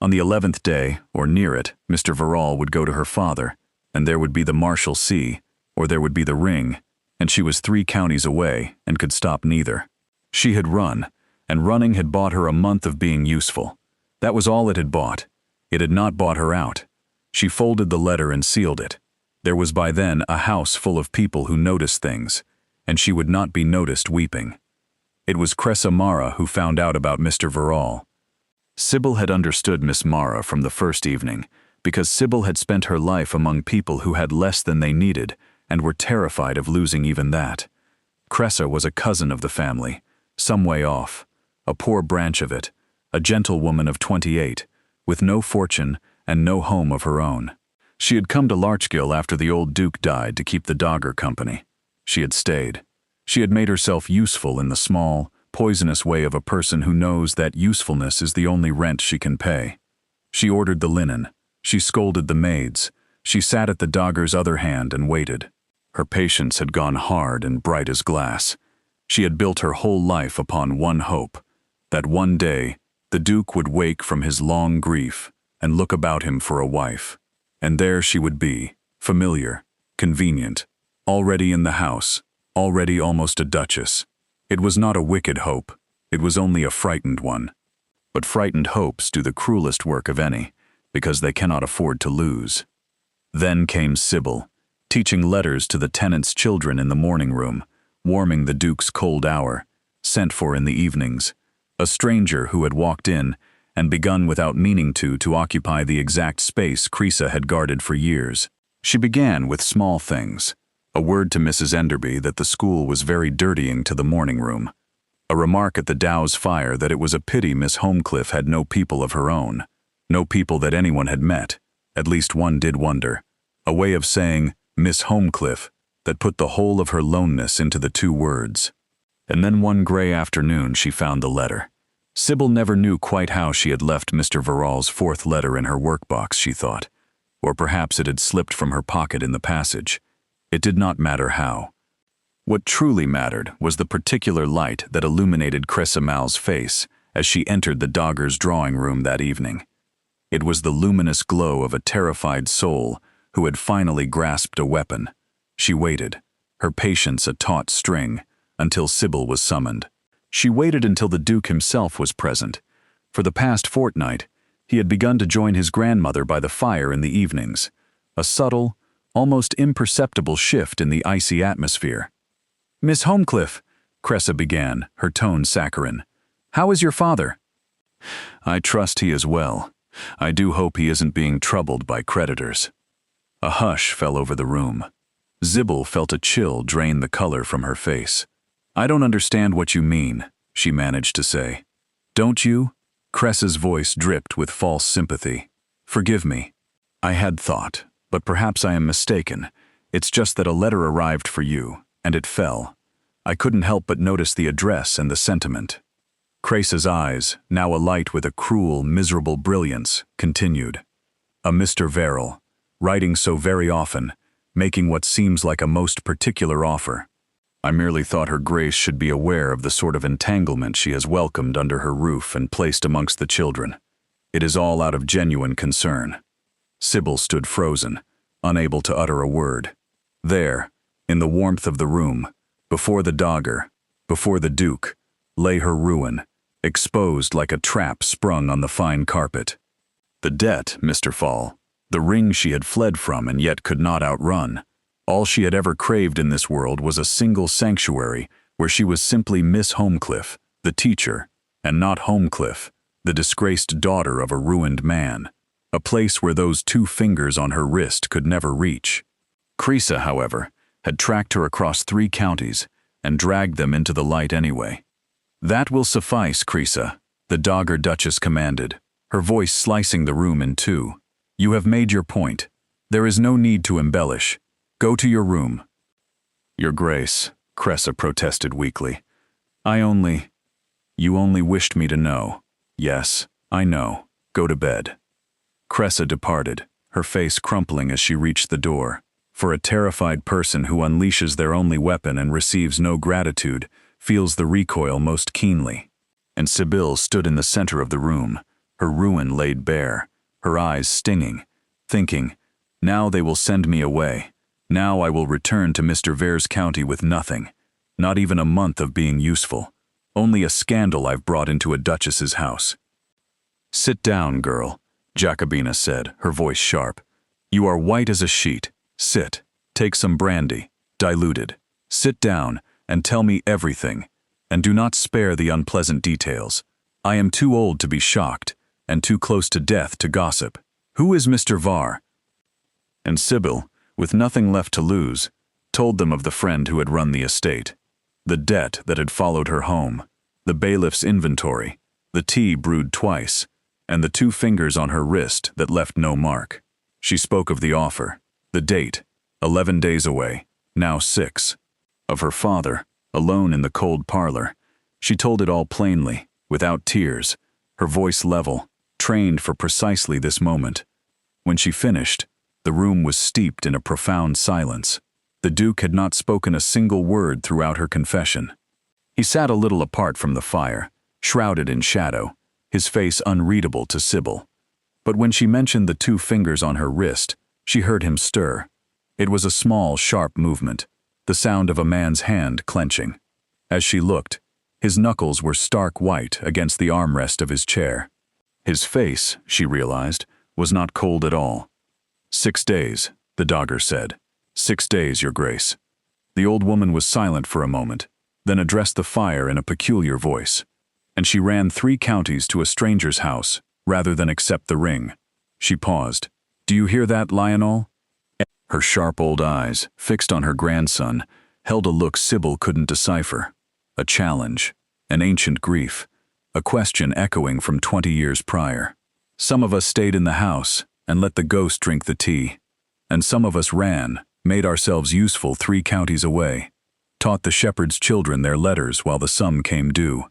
On the 11th day, or near it, Mr. Verrell would go to her father, and there would be the Marshalsea, or there would be the ring, and she was 3 counties away and could stop neither. She had run, and running had bought her a month of being useful. That was all it had bought. It had not bought her out. She folded the letter and sealed it. There was by then a house full of people who noticed things, and she would not be noticed weeping. It was Cressa Mara who found out about Mr. Verrell. Sybil had understood Miss Mara from the first evening, because Sybil had spent her life among people who had less than they needed and were terrified of losing even that. Cressa was a cousin of the family, some way off, a poor branch of it, a gentlewoman of 28, with no fortune and no home of her own. She had come to Larchgill after the old Duke died to keep the Dogger company. She had stayed. She had made herself useful in the small, poisonous way of a person who knows that usefulness is the only rent she can pay. She ordered the linen. She scolded the maids. She sat at the Dogger's other hand and waited. Her patience had gone hard and bright as glass. She had built her whole life upon one hope, that one day the Duke would wake from his long grief and look about him for a wife. And there she would be, familiar, convenient, already in the house, already almost a duchess. It was not a wicked hope, it was only a frightened one. But frightened hopes do the cruelest work of any, because they cannot afford to lose. Then came Sybil, teaching letters to the tenants' children in the morning room, warming the Duke's cold hour, sent for in the evenings, a stranger who had walked in and begun without meaning to occupy the exact space Cressa had guarded for years. She began with small things, a word to Mrs. Enderby that the school was very dirtying to the morning room, a remark at the Dow's fire that it was a pity Miss Holmcliffe had no people of her own, no people that anyone had met, at least one did wonder, a way of saying Miss Holmcliffe that put the whole of her loneness into the 2 words. And then one gray afternoon she found the letter. Sybil never knew quite how she had left Mr. Verrell's 4th letter in her workbox, she thought, or perhaps it had slipped from her pocket in the passage. It did not matter how. What truly mattered was the particular light that illuminated Cressa Mal's face as she entered the Dogger's drawing room that evening. It was the luminous glow of a terrified soul who had finally grasped a weapon. She waited, her patience a taut string, until Sybil was summoned. She waited until the Duke himself was present. For the past fortnight, he had begun to join his grandmother by the fire in the evenings, a subtle, almost imperceptible shift in the icy atmosphere. "Miss Holmcliffe," Cressa began, her tone saccharine, "how is your father?" "I trust he is well. I do hope he isn't being troubled by creditors." A hush fell over the room. Sybil felt a chill drain the color from her face. "I don't understand what you mean," she managed to say. "Don't you?" Cressa's voice dripped with false sympathy. "Forgive me. I had thought, but perhaps I am mistaken. It's just that a letter arrived for you, and it fell. I couldn't help but notice the address and the sentiment." Cressa's eyes, now alight with a cruel, miserable brilliance, continued. "A Mr. Verrell, writing so very often, making what seems like a most particular offer. I merely thought her grace should be aware of the sort of entanglement she has welcomed under her roof and placed amongst the children. It is all out of genuine concern." Sybil stood frozen, unable to utter a word. There, in the warmth of the room, before the Dogger, before the Duke, lay her ruin, exposed like a trap sprung on the fine carpet. The debt, Mr. Fall, the ring she had fled from and yet could not outrun. All she had ever craved in this world was a single sanctuary where she was simply Miss Holmcliffe, the teacher, and not Holmcliffe, the disgraced daughter of a ruined man. A place where those 2 fingers on her wrist could never reach. Cressa, however, had tracked her across 3 counties and dragged them into the light anyway. "That will suffice, Cressa," the Dogger Duchess commanded, her voice slicing the room in 2. "You have made your point. There is no need to embellish. Go to your room." "Your Grace," Cressa protested weakly. You only wished me to know." "Yes, I know. Go to bed." Cressa departed, her face crumpling as she reached the door. For a terrified person who unleashes their only weapon and receives no gratitude, feels the recoil most keenly. And Sybil stood in the center of the room, her ruin laid bare, her eyes stinging, thinking, now they will send me away. Now I will return to Mr. Verre's county with nothing, not even a month of being useful. Only a scandal I've brought into a duchess's house. Sit down, girl, Jacobina said, her voice sharp. You are white as a sheet. Sit. Take some brandy, diluted. Sit down and tell me everything, and do not spare the unpleasant details. I am too old to be shocked, and too close to death to gossip. Who is Mr. Var? And Sybil, with nothing left to lose, told them of the friend who had run the estate, the debt that had followed her home, the bailiff's inventory, the tea brewed twice, and the 2 fingers on her wrist that left no mark. She spoke of the offer, the date, 11 days away, now 6. Of her father, alone in the cold parlor. She told it all plainly, without tears, her voice level, trained for precisely this moment. When she finished, the room was steeped in a profound silence. The Duke had not spoken a single word throughout her confession. He sat a little apart from the fire, shrouded in shadow, his face unreadable to Sybil. But when she mentioned the 2 fingers on her wrist, she heard him stir. It was a small, sharp movement, the sound of a man's hand clenching. As she looked, his knuckles were stark white against the armrest of his chair. His face, she realized, was not cold at all. 6 days, the dogger said. 6 days, Your Grace. The old woman was silent for a moment, then addressed the fire in a peculiar voice. And she ran 3 counties to a stranger's house, rather than accept the ring. She paused. Do you hear that, Lionel? Her sharp old eyes, fixed on her grandson, held a look Sybil couldn't decipher. A challenge, an ancient grief, a question echoing from 20 years prior. Some of us stayed in the house and let the ghost drink the tea. And some of us ran, made ourselves useful 3 counties away, taught the shepherd's children their letters while the sum came due.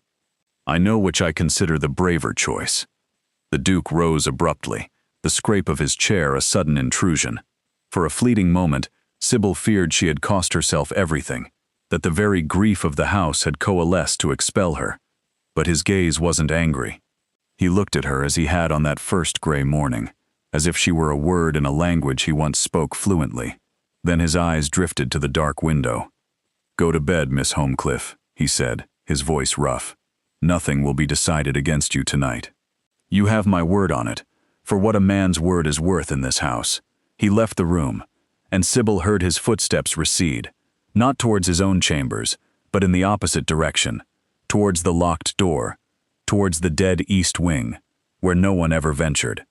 I know which I consider the braver choice. The Duke rose abruptly, the scrape of his chair a sudden intrusion. For a fleeting moment, Sybil feared she had cost herself everything, that the very grief of the house had coalesced to expel her. But his gaze wasn't angry. He looked at her as he had on that first gray morning, as if she were a word in a language he once spoke fluently. Then his eyes drifted to the dark window. Go to bed, Miss Holmcliffe, he said, his voice rough. Nothing will be decided against you tonight. You have my word on it, for what a man's word is worth in this house. He left the room, and Sybil heard his footsteps recede, not towards his own chambers, but in the opposite direction, towards the locked door, towards the dead east wing, where no one ever ventured.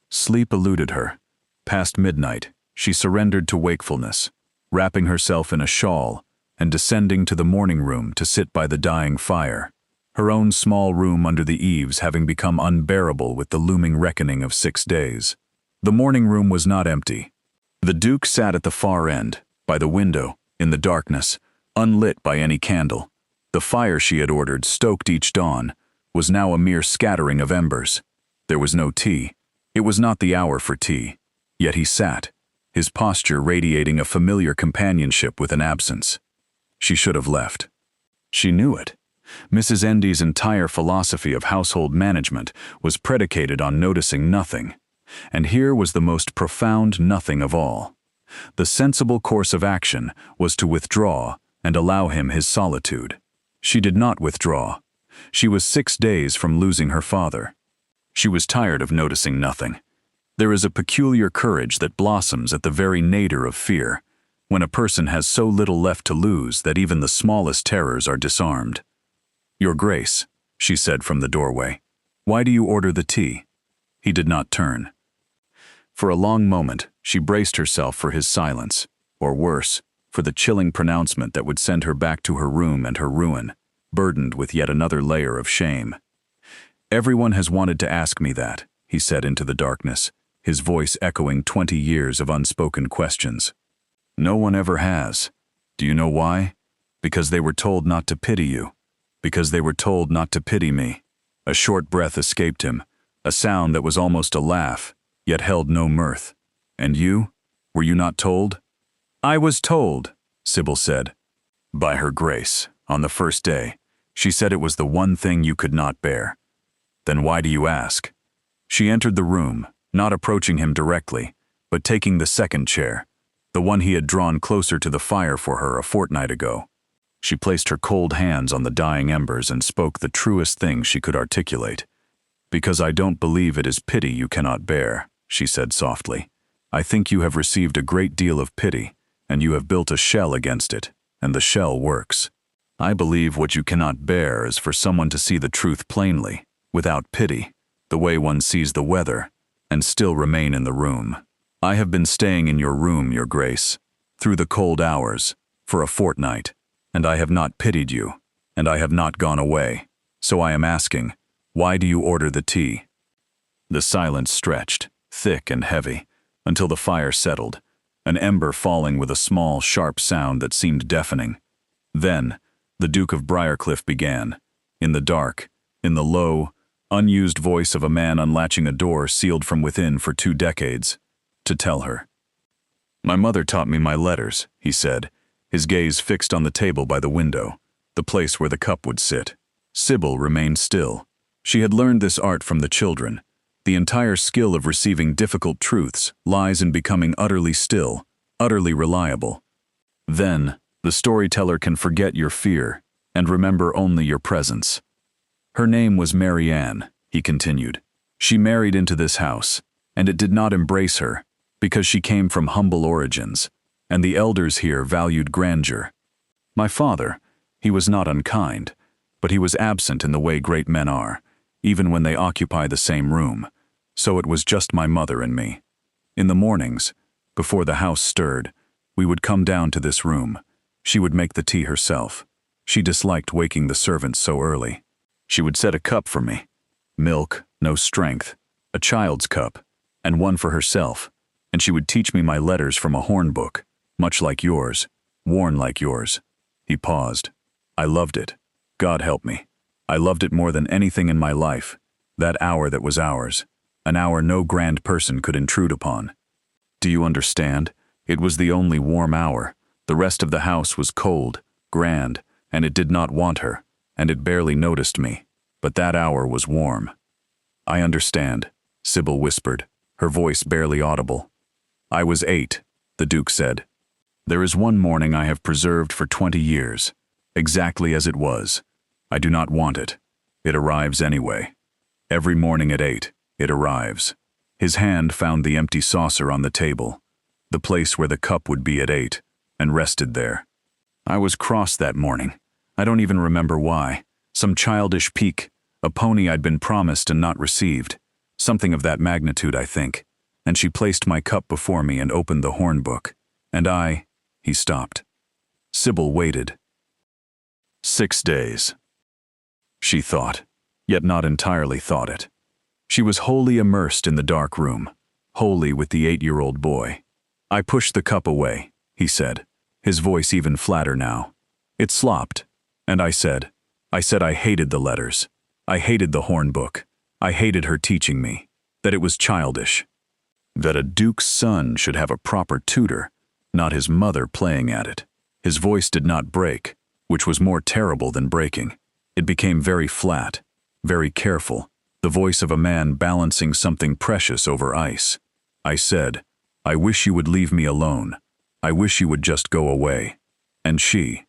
Sleep eluded her. Past midnight, she surrendered to wakefulness, wrapping herself in a shawl and descending to the morning room to sit by the dying fire, her own small room under the eaves having become unbearable with the looming reckoning of 6 days. The morning room was not empty. The Duke sat at the far end, by the window, in the darkness, unlit by any candle. The fire she had ordered, stoked each dawn, was now a mere scattering of embers. There was no tea. It was not the hour for tea. Yet he sat, his posture radiating a familiar companionship with an absence. She should have left. She knew it. Mrs. Endy's entire philosophy of household management was predicated on noticing nothing. And here was the most profound nothing of all. The sensible course of action was to withdraw and allow him his solitude. She did not withdraw. She was 6 days from losing her father. She was tired of noticing nothing. There is a peculiar courage that blossoms at the very nadir of fear, when a person has so little left to lose that even the smallest terrors are disarmed. Your Grace, she said from the doorway, why do you order the tea? He did not turn. For a long moment, she braced herself for his silence, or worse, for the chilling pronouncement that would send her back to her room and her ruin, burdened with yet another layer of shame. Everyone has wanted to ask me that, he said into the darkness, his voice echoing 20 years of unspoken questions. No one ever has. Do you know why? Because they were told not to pity you. Because they were told not to pity me. A short breath escaped him, a sound that was almost a laugh, yet held no mirth. And you? Were you not told? I was told, Sybil said. By her Grace, on the first day, She said it was the one thing you could not bear. Then why do you ask? She entered the room, not approaching him directly, but taking the second chair, the one he had drawn closer to the fire for her a fortnight ago. She placed her cold hands on the dying embers and spoke the truest thing she could articulate. "Because I don't believe it is pity you cannot bear," she said softly. "I think you have received a great deal of pity, and you have built a shell against it, and the shell works. I believe what you cannot bear is for someone to see the truth plainly, without pity, the way one sees the weather, and still remain in the room. I have been staying in your room, Your Grace, through the cold hours, for a fortnight, and I have not pitied you, and I have not gone away. So I am asking, why do you order the tea?" The silence stretched, thick and heavy, until the fire settled, an ember falling with a small, sharp sound that seemed deafening. Then, the Duke of Briarcliff began, in the dark, in the low, unused voice of a man unlatching a door sealed from within for 2 decades, to tell her. "My mother taught me my letters," he said, his gaze fixed on the table by the window, the place where the cup would sit. Sybil remained still. She had learned this art from the children. The entire skill of receiving difficult truths lies in becoming utterly still, utterly reliable. Then, the storyteller can forget your fear and remember only your presence. "Her name was Mary Ann," he continued. "She married into this house, and it did not embrace her, because she came from humble origins, and the elders here valued grandeur. My father, he was not unkind, but he was absent in the way great men are, even when they occupy the same room, so it was just my mother and me. In the mornings, before the house stirred, we would come down to this room. She would make the tea herself. She disliked waking the servants so early. She would set a cup for me. Milk, no strength, a child's cup, and one for herself, and she would teach me my letters from a horn book, much like yours, worn like yours." He paused. "I loved it. God help me. I loved it more than anything in my life, that hour that was ours, an hour no grand person could intrude upon. Do you understand? It was the only warm hour. The rest of the house was cold, grand, and it did not want her, and it barely noticed me, but that hour was warm." "I understand," Sybil whispered, her voice barely audible. "I was 8, the Duke said. There is one morning I have preserved for 20 years, exactly as it was. I do not want it. It arrives anyway. Every morning at 8, it arrives." His hand found the empty saucer on the table, the place where the cup would be at 8, and rested there. "I was cross that morning. I don't even remember why. Some childish pique, a pony I'd been promised and not received. Something of that magnitude, I think. And she placed my cup before me and opened the horn book. And He stopped. Sybil waited. 6 days. She thought, yet not entirely thought it. She was wholly immersed in the dark room, wholly with the 8-year-old boy. "I pushed the cup away," he said, his voice even flatter now. "It slopped, and I said I hated the letters. I hated the horn book. I hated her teaching me, that it was childish. That a duke's son should have a proper tutor, not his mother playing at it." His voice did not break, which was more terrible than breaking. It became very flat, very careful, the voice of a man balancing something precious over ice. "I said, I wish you would leave me alone. I wish you would just go away." And she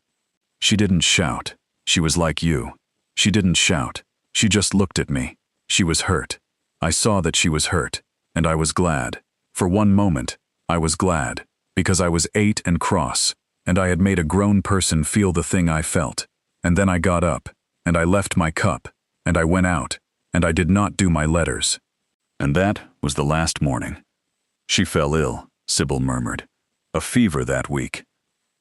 didn't shout. She was like you. She didn't shout. She just looked at me. She was hurt. I saw that she was hurt, and I was glad. For one moment, I was glad, because I was 8 and cross, and I had made a grown person feel the thing I felt. And then I got up, and I left my cup, and I went out, and I did not do my letters. And that was the last morning. "She fell ill," Sybil murmured. "A fever that week.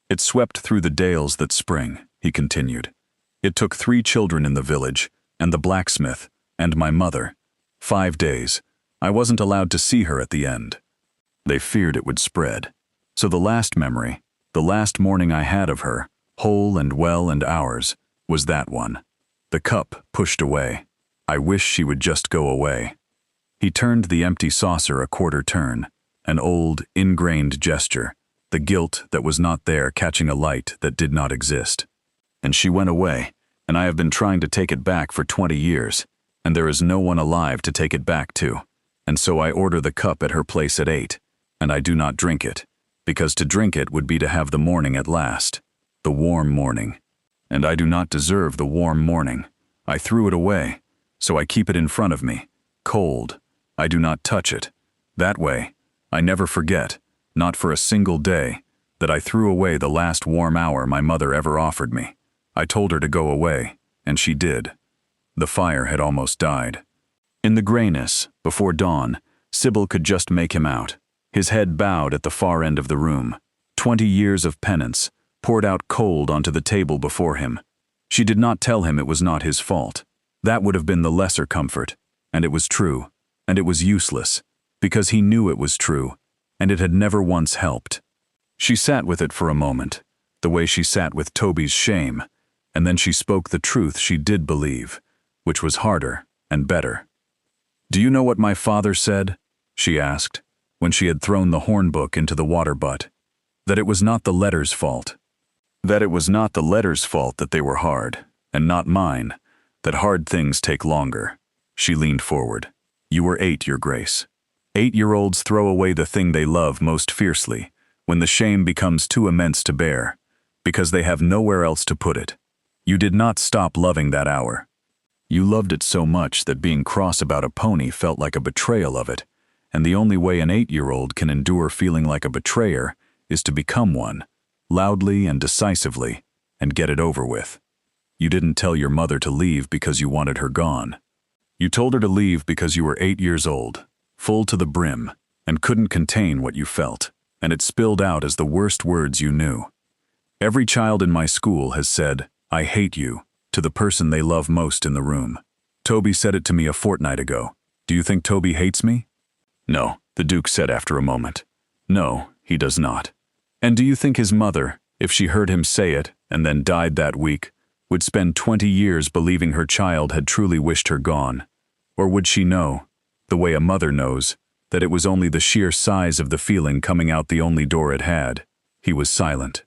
It swept through the dales that spring," he continued. "It took 3 children in the village, and the blacksmith, and my mother. 5 days. I wasn't allowed to see her at the end. They feared it would spread. So the last memory, the last morning I had of her, whole and well and ours, was that one. The cup pushed away. I wish she would just go away." He turned the empty saucer a quarter turn, an old, ingrained gesture, the guilt that was not there catching a light that did not exist. "And she went away, and I have been trying to take it back for 20 years, and there is no one alive to take it back to. And so I order the cup at her place at 8, and I do not drink it, because to drink it would be to have the morning at last, the warm morning. And I do not deserve the warm morning. I threw it away, so I keep it in front of me, cold. I do not touch it. That way, I never forget, not for a single day, that I threw away the last warm hour my mother ever offered me. I told her to go away, and she did. The fire had almost died. In the grayness, before dawn, Sybil could just make him out, his head bowed at the far end of the room. 20 years of penance, poured out cold onto the table before him. She did not tell him it was not his fault. That would have been the lesser comfort, and it was true, and it was useless, because he knew it was true, and it had never once helped. She sat with it for a moment, the way she sat with Toby's shame, and then she spoke the truth she did believe, which was harder and better. "Do you know what my father said?" she asked, when she had thrown the hornbook into the water butt. "That it was not the letters' fault. That it was not the letters' fault that they were hard, and not mine, that hard things take longer." She leaned forward. "You were 8, Your Grace. 8-year-olds throw away the thing they love most fiercely, when the shame becomes too immense to bear, because they have nowhere else to put it. You did not stop loving that hour. You loved it so much that being cross about a pony felt like a betrayal of it, and the only way an 8-year-old can endure feeling like a betrayer is to become one, loudly and decisively, and get it over with. You didn't tell your mother to leave because you wanted her gone. You told her to leave because you were 8 years old, full to the brim, and couldn't contain what you felt, and it spilled out as the worst words you knew. Every child in my school has said, 'I hate you,' to the person they love most in the room. Toby said it to me a fortnight ago. Do you think Toby hates me?" "No," the Duke said after a moment. "No, he does not." "And do you think his mother, if she heard him say it and then died that week, would spend 20 years believing her child had truly wished her gone? Or would she know, the way a mother knows, that it was only the sheer size of the feeling coming out the only door it had?" He was silent.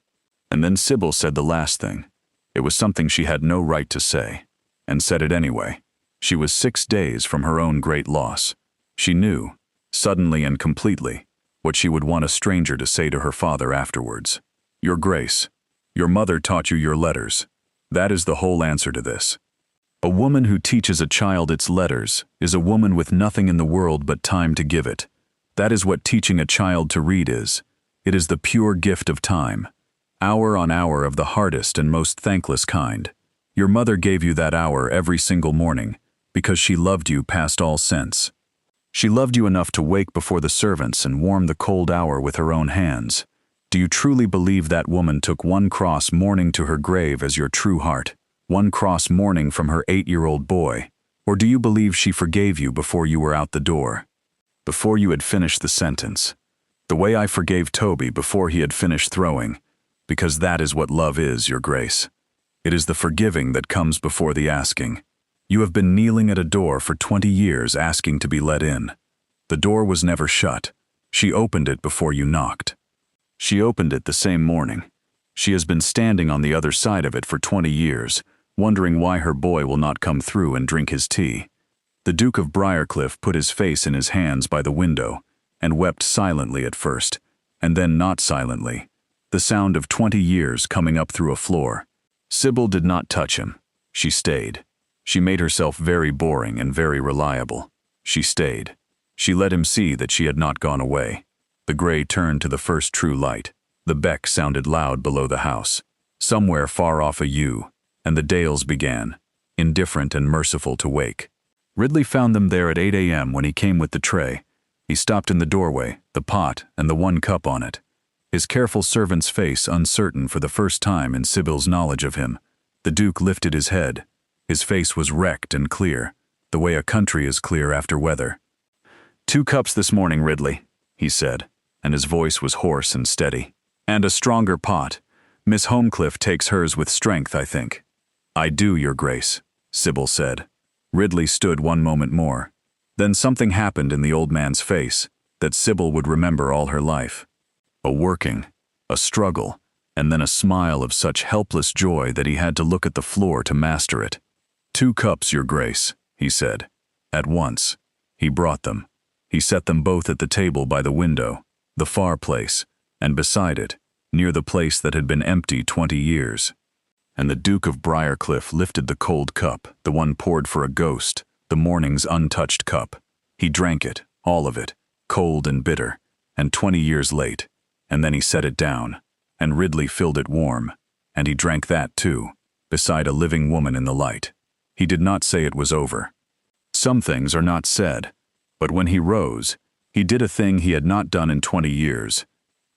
And then Sybil said the last thing. It was something she had no right to say, and said it anyway. She was 6 days from her own great loss. She knew, suddenly and completely, what she would want a stranger to say to her father afterwards. "Your Grace, your mother taught you your letters. That is the whole answer to this. A woman who teaches a child its letters is a woman with nothing in the world but time to give it. That is what teaching a child to read is. It is the pure gift of time. Hour on hour of the hardest and most thankless kind. Your mother gave you that hour every single morning, because she loved you past all sense. She loved you enough to wake before the servants and warm the cold hour with her own hands. Do you truly believe that woman took one cross mourning to her grave as your true heart, one cross mourning from her 8-year-old boy? Or do you believe she forgave you before you were out the door? Before you had finished the sentence? The way I forgave Toby before he had finished throwing, because that is what love is, Your Grace. It is the forgiving that comes before the asking. You have been kneeling at a door for 20 years asking to be let in. The door was never shut. She opened it before you knocked. She opened it the same morning. She has been standing on the other side of it for 20 years, wondering why her boy will not come through and drink his tea. The Duke of Briarcliff put his face in his hands by the window and wept silently at first, and then not silently, the sound of 20 years coming up through a floor. Sybil did not touch him. She stayed. She made herself very boring and very reliable. She stayed. She let him see that she had not gone away. The gray turned to the first true light. The beck sounded loud below the house. Somewhere far off a yew, and the Dales began, indifferent and merciful to wake. Ridley found them there at 8 a.m. when he came with the tray. He stopped in the doorway, the pot and the one cup on it. His careful servant's face uncertain for the first time in Sybil's knowledge of him. The Duke lifted his head. His face was wrecked and clear, the way a country is clear after weather. "2 cups this morning, Ridley," he said, and his voice was hoarse and steady. "And a stronger pot. Miss Holmcliffe takes hers with strength, I think." "I do, Your Grace," Sybil said. Ridley stood one moment more. Then something happened in the old man's face that Sybil would remember all her life. A working, a struggle, and then a smile of such helpless joy that he had to look at the floor to master it. 2 cups, Your Grace, he said. At once. He brought them. He set them both at the table by the window, the far place, and beside it, near the place that had been empty 20 years. And the Duke of Briarcliff lifted the cold cup, the one poured for a ghost, the morning's untouched cup. He drank it, all of it, cold and bitter, and 20 years late, and then he set it down, and Ridley filled it warm, and he drank that too, beside a living woman in the light. He did not say it was over. Some things are not said, but when he rose, he did a thing he had not done in 20 years.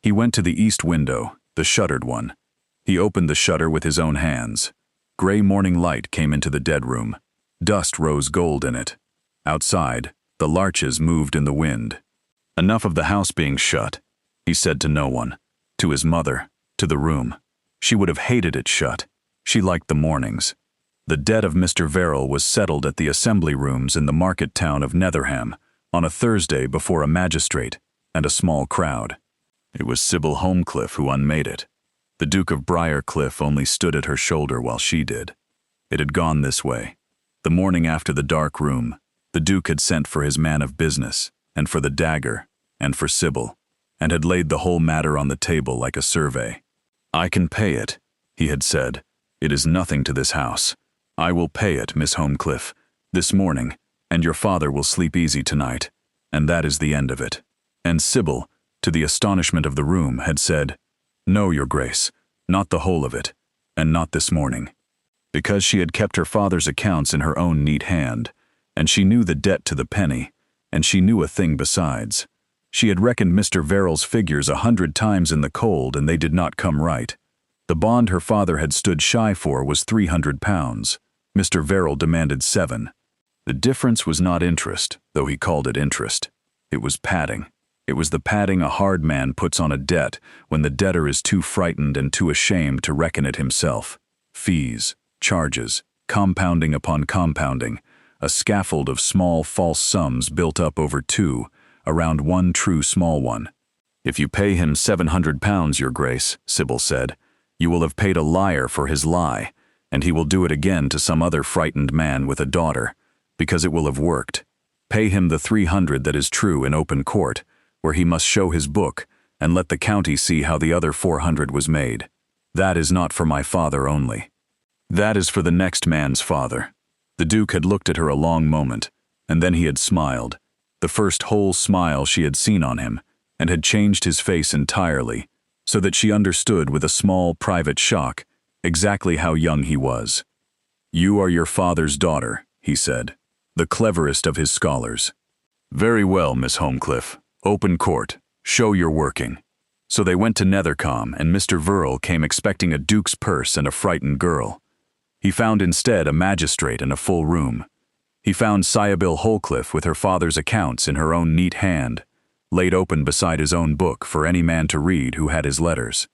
He went to the east window, the shuttered one. He opened the shutter with his own hands. Gray morning light came into the dead room. Dust rose gold in it. Outside, the larches moved in the wind. Enough of the house being shut, he said to no one. To his mother, to the room. She would have hated it shut. She liked the mornings. The death of Mr. Verrell was settled at the assembly rooms in the market town of Netherham on a Thursday before a magistrate and a small crowd. It was Sybil Holmcliffe who unmade it. The Duke of Briarcliff only stood at her shoulder while she did. It had gone this way. The morning after the dark room, the Duke had sent for his man of business, and for the dagger, and for Sybil, and had laid the whole matter on the table like a survey. "I can pay it," he had said. "It is nothing to this house. I will pay it, Miss Holmcliffe, this morning, and your father will sleep easy tonight, and that is the end of it." And Sybil, to the astonishment of the room, had said, "No, Your Grace, not the whole of it, and not this morning." Because she had kept her father's accounts in her own neat hand, and she knew the debt to the penny, and she knew a thing besides. She had reckoned Mr. Verrell's figures 100 times in the cold, and they did not come right. The bond her father had stood shy for was £300. Mr. Verrell demanded 7. The difference was not interest, though he called it interest. It was padding. It was the padding a hard man puts on a debt when the debtor is too frightened and too ashamed to reckon it himself. Fees, charges, compounding upon compounding, a scaffold of small false sums built up over 2, around one true small one. "If you pay him £700, Your Grace," Sybil said, "you will have paid a liar for his lie, and he will do it again to some other frightened man with a daughter, because it will have worked. Pay him the 300 that is true in open court, where he must show his book, and let the county see how the other 400 was made. That is not for my father only. That is for the next man's father." The Duke had looked at her a long moment, and then he had smiled, the first whole smile she had seen on him, and had changed his face entirely, so that she understood with a small private shock exactly how young he was. "You are your father's daughter," he said, "the cleverest of his scholars. Very well, Miss Holmcliffe. Open court. Show your working." So they went to Nethercombe, and Mr. Verrell came expecting a duke's purse and a frightened girl. He found instead a magistrate and a full room. He found Sybil Holmcliffe with her father's accounts in her own neat hand, laid open beside his own book for any man to read who had his letters.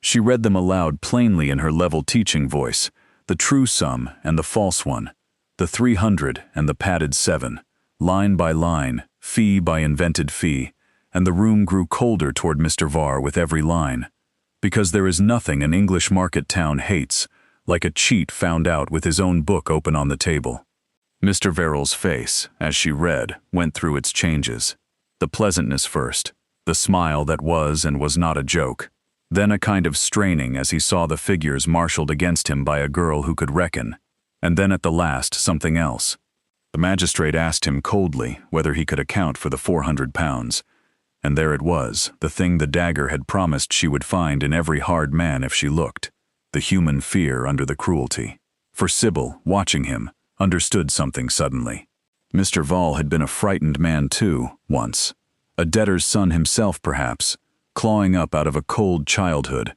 She read them aloud plainly in her level teaching voice, the true sum and the false one, the 300 and the padded 7, line by line, fee by invented fee, and the room grew colder toward Mr. Varr with every line, because there is nothing an English market town hates like a cheat found out with his own book open on the table. Mr. Verrell's face, as she read, went through its changes. The pleasantness first, the smile that was and was not a joke, then a kind of straining as he saw the figures marshaled against him by a girl who could reckon, and then at the last something else. The magistrate asked him coldly whether he could account for the £400, and there it was, the thing the dagger had promised she would find in every hard man if she looked, the human fear under the cruelty. For Sybil, watching him, understood something suddenly. Mr. Verrell had been a frightened man too, once. A debtor's son himself, perhaps, clawing up out of a cold childhood,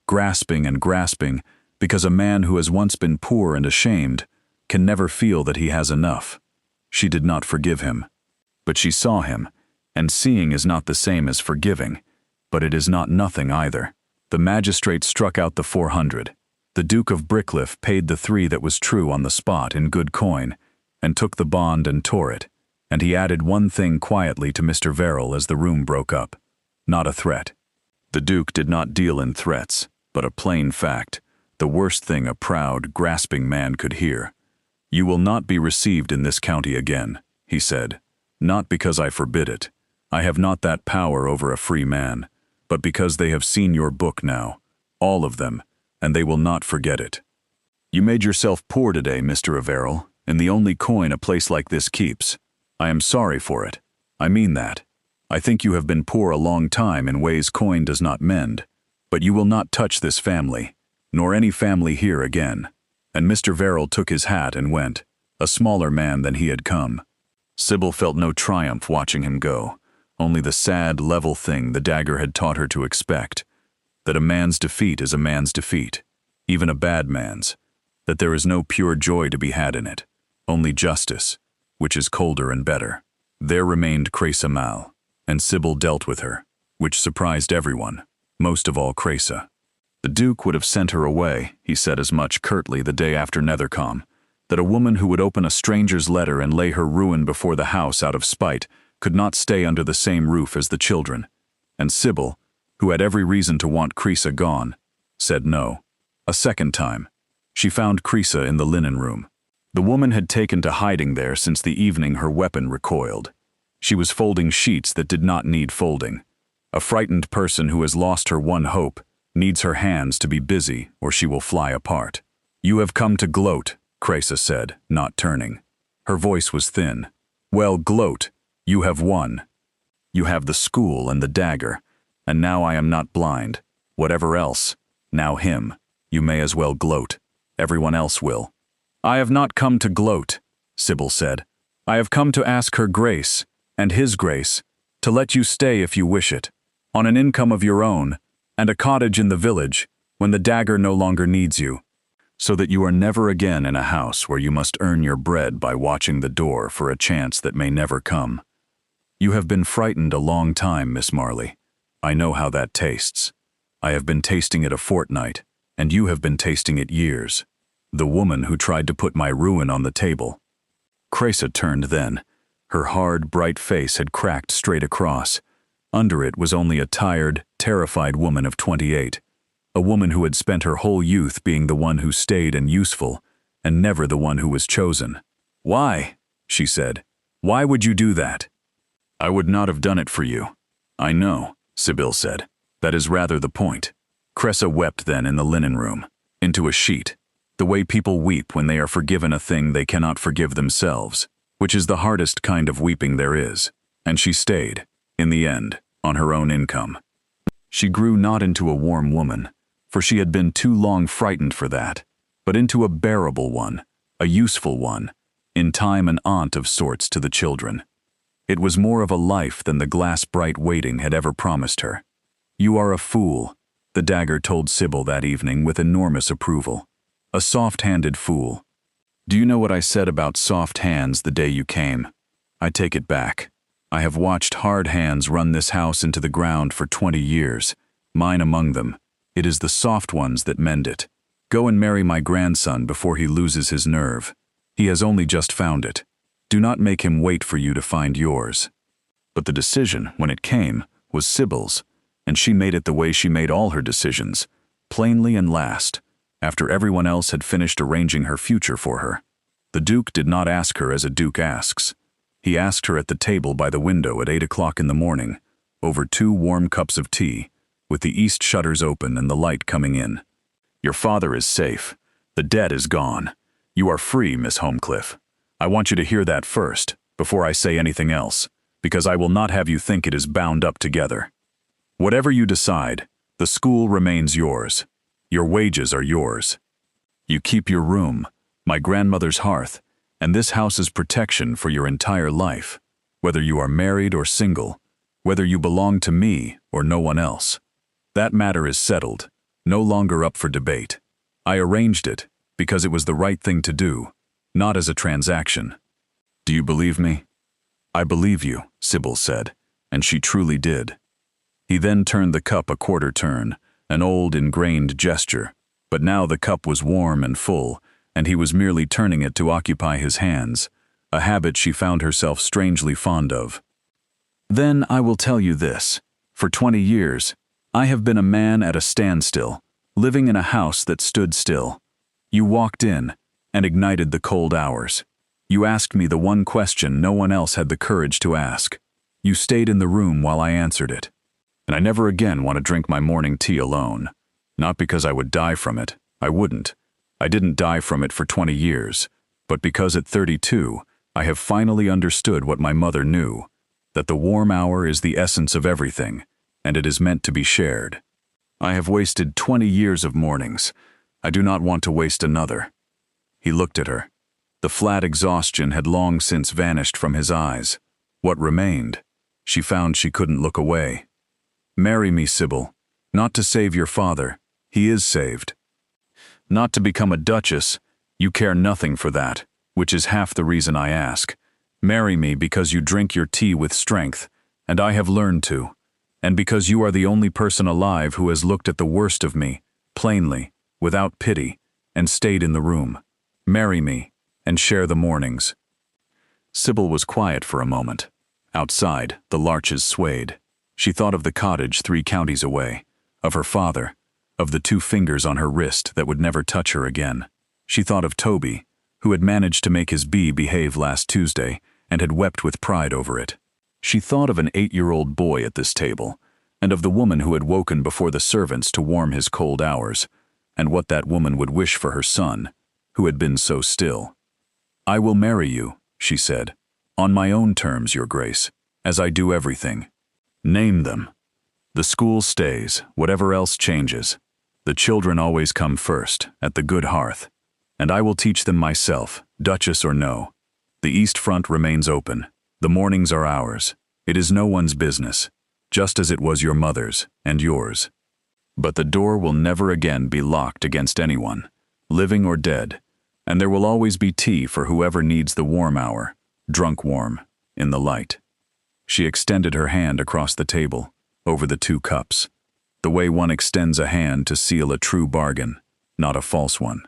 grasping and grasping, because a man who has once been poor and ashamed can never feel that he has enough. She did not forgive him. But she saw him, and seeing is not the same as forgiving, but it is not nothing either. The magistrate struck out the 400. The Duke of Brickcliff paid the 3 that was true on the spot in good coin, and took the bond and tore it, and he added one thing quietly to Mr. Verrell as the room broke up. Not a threat. The Duke did not deal in threats, but a plain fact, the worst thing a proud, grasping man could hear. "You will not be received in this county again," he said. "Not because I forbid it. I have not that power over a free man, but because they have seen your book now, all of them, and they will not forget it. You made yourself poor today, Mr. Verrell, in the only coin a place like this keeps. I am sorry for it. I mean that. I think you have been poor a long time in ways coin does not mend, but you will not touch this family, nor any family here again." And Mr. Verrell took his hat and went, a smaller man than he had come. Sybil felt no triumph watching him go, only the sad, level thing the dagger had taught her to expect, that a man's defeat is a man's defeat, even a bad man's, that there is no pure joy to be had in it, only justice, which is colder and better. There remained Cresa Mal, and Sybil dealt with her, which surprised everyone, most of all Cresa. The Duke would have sent her away, he said as much curtly the day after Nethercombe, that a woman who would open a stranger's letter and lay her ruin before the house out of spite could not stay under the same roof as the children. And Sybil, who had every reason to want Cresa gone, said no. A second time, she found Cresa in the linen room. The woman had taken to hiding there since the evening her weapon recoiled. She was folding sheets that did not need folding. A frightened person who has lost her one hope needs her hands to be busy or she will fly apart. "You have come to gloat," Cresa said, not turning. Her voice was thin. "Well, gloat. You have won. You have the school and the dagger, and now I am not blind. Whatever else, now him. You may as well gloat. Everyone else will." "I have not come to gloat," Sybil said. "I have come to ask her grace, and his grace, to let you stay if you wish it, on an income of your own, and a cottage in the village, when the dagger no longer needs you, so that you are never again in a house where you must earn your bread by watching the door for a chance that may never come. You have been frightened a long time, Miss Marley. I know how that tastes. I have been tasting it a fortnight, and you have been tasting it years. The woman who tried to put my ruin on the table." Cresa turned then. Her hard, bright face had cracked straight across. Under it was only a tired, terrified woman of 28, a woman who had spent her whole youth being the one who stayed and useful, and never the one who was chosen. "Why?" she said. "Why would you do that?" "I would not have done it for you." "I know," Sybil said. "That is rather the point." Cresa wept then in the linen room, into a sheet, the way people weep when they are forgiven a thing they cannot forgive themselves, which is the hardest kind of weeping there is, and she stayed, in the end, on her own income. She grew not into a warm woman, for she had been too long frightened for that, but into a bearable one, a useful one, in time an aunt of sorts to the children. It was more of a life than the glass-bright waiting had ever promised her. "You are a fool," the dagger told Sybil that evening with enormous approval. "A soft-handed fool. Do you know what I said about soft hands the day you came? I take it back. I have watched hard hands run this house into the ground for 20 years, mine among them. It is the soft ones that mend it. Go and marry my grandson before he loses his nerve. He has only just found it. Do not make him wait for you to find yours." But the decision, when it came, was Sybil's, and she made it the way she made all her decisions, plainly and last, after everyone else had finished arranging her future for her. The Duke did not ask her as a duke asks. He asked her at the table by the window at 8 o'clock in the morning, over 2 warm cups of tea, with the east shutters open and the light coming in. "Your father is safe. The debt is gone. You are free, Miss Holmcliffe. I want you to hear that first, before I say anything else, because I will not have you think it is bound up together. Whatever you decide, the school remains yours. Your wages are yours. You keep your room, my grandmother's hearth, and this house's protection for your entire life, whether you are married or single, whether you belong to me or no one else. That matter is settled, no longer up for debate. I arranged it because it was the right thing to do, not as a transaction. Do you believe me?" "I believe you," Sybil said, and she truly did. He then turned the cup a quarter turn, an old ingrained gesture, but now the cup was warm and full, and he was merely turning it to occupy his hands, a habit she found herself strangely fond of. "Then I will tell you this. For 20 years, I have been a man at a standstill, living in a house that stood still. You walked in and ignited the cold hours. You asked me the one question no one else had the courage to ask. You stayed in the room while I answered it. And I never again want to drink my morning tea alone. Not because I would die from it. I wouldn't. I didn't die from it for 20 years. But because at 32, I have finally understood what my mother knew, that the warm hour is the essence of everything, and it is meant to be shared. I have wasted 20 years of mornings. I do not want to waste another. He looked at her. The flat exhaustion had long since vanished from his eyes. What remained? She found she couldn't look away. Marry me, Sybil. Not to save your father. He is saved. Not to become a duchess. You care nothing for that, which is half the reason I ask. Marry me because you drink your tea with strength, and I have learned to, and because you are the only person alive who has looked at the worst of me, plainly, without pity, and stayed in the room. Marry me, and share the mornings. Sybil was quiet for a moment. Outside, the larches swayed. She thought of the cottage 3 counties away, of her father, of the 2 fingers on her wrist that would never touch her again. She thought of Toby, who had managed to make his bee behave last Tuesday and had wept with pride over it. She thought of an 8-year-old boy at this table, and of the woman who had woken before the servants to warm his cold hours, and what that woman would wish for her son, who had been so still. I will marry you, she said, on my own terms, Your Grace, as I do everything. Name them. The school stays, whatever else changes. The children always come first, at the good hearth. And I will teach them myself, duchess or no. The east front remains open. The mornings are ours. It is no one's business, just as it was your mother's and yours. But the door will never again be locked against anyone, living or dead, and there will always be tea for whoever needs the warm hour, drunk warm, in the light. She extended her hand across the table, over the 2 cups, the way one extends a hand to seal a true bargain, not a false one.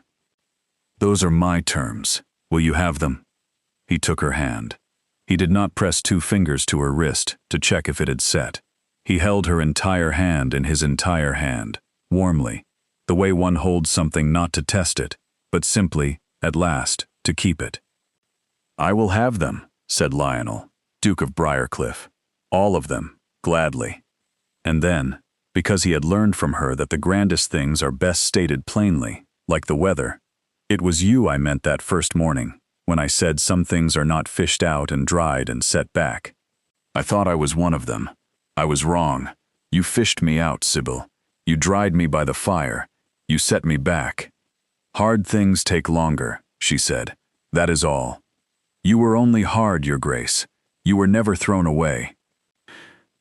Those are my terms. Will you have them? He took her hand. He did not press 2 fingers to her wrist to check if it had set. He held her entire hand in his entire hand, warmly, the way one holds something not to test it, but simply, at last, to keep it. I will have them, said Lionel, Duke of Briarcliff. All of them, gladly. And then, because he had learned from her that the grandest things are best stated plainly, like the weather, it was you I meant that first morning, when I said some things are not fished out and dried and set back. I thought I was one of them. I was wrong. You fished me out, Sybil. You dried me by the fire. You set me back. Hard things take longer, she said. That is all. You were only hard, Your Grace. You were never thrown away.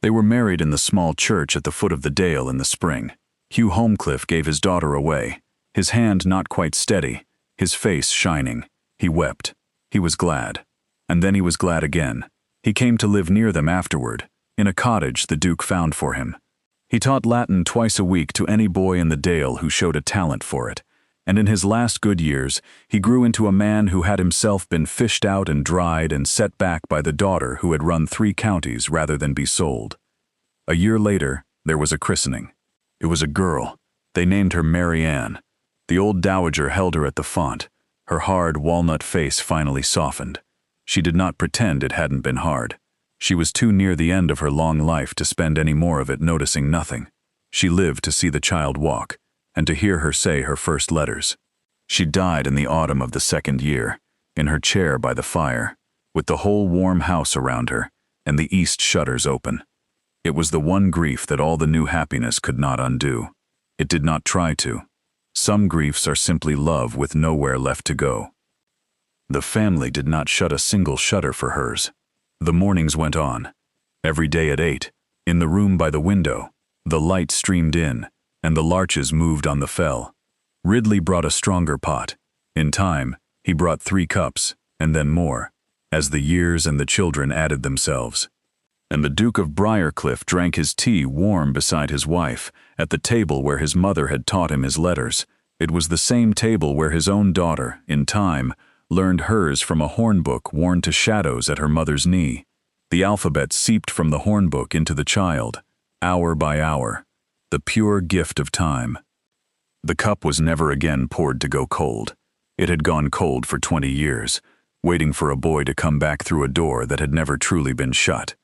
They were married in the small church at the foot of the dale in the spring. Hugh Holmcliffe gave his daughter away, his hand not quite steady, his face shining. He wept. He was glad. And then he was glad again. He came to live near them afterward, in a cottage the Duke found for him. He taught Latin twice a week to any boy in the dale who showed a talent for it, and in his last good years he grew into a man who had himself been fished out and dried and set back by the daughter who had run 3 counties rather than be sold. A year later, there was a christening. It was a girl. They named her Mary Ann. The old dowager held her at the font. Her hard walnut face finally softened. She did not pretend it hadn't been hard. She was too near the end of her long life to spend any more of it noticing nothing. She lived to see the child walk, and to hear her say her first letters. She died in the autumn of the 2nd year, in her chair by the fire, with the whole warm house around her, and the east shutters open. It was the one grief that all the new happiness could not undo. It did not try to. Some griefs are simply love with nowhere left to go. The family did not shut a single shutter for hers. The mornings went on. Every day at 8, in the room by the window, the light streamed in, and the larches moved on the fell. Ridley brought a stronger pot. In time, he brought 3 cups, and then more, as the years and the children added themselves. And the Duke of Briarcliff drank his tea warm beside his wife, at the table where his mother had taught him his letters. It was the same table where his own daughter, in time, learned hers from a hornbook worn to shadows at her mother's knee. The alphabet seeped from the hornbook into the child, hour by hour. the pure gift of time. The cup was never again poured to go cold. It had gone cold for 20 years, waiting for a boy to come back through a door that had never truly been shut.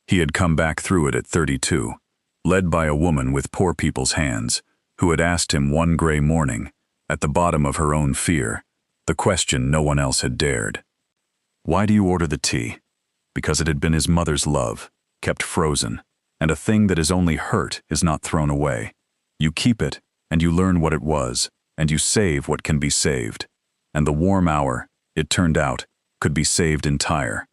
He had come back through it at 32, led by a woman with poor people's hands, who had asked him one gray morning, at the bottom of her own fear, the question no one else had dared. "Why do you order the tea?" Because it had been his mother's love, kept frozen, and a thing that is only hurt is not thrown away. You keep it, and you learn what it was, and you save what can be saved. And the warm hour, it turned out, could be saved entire.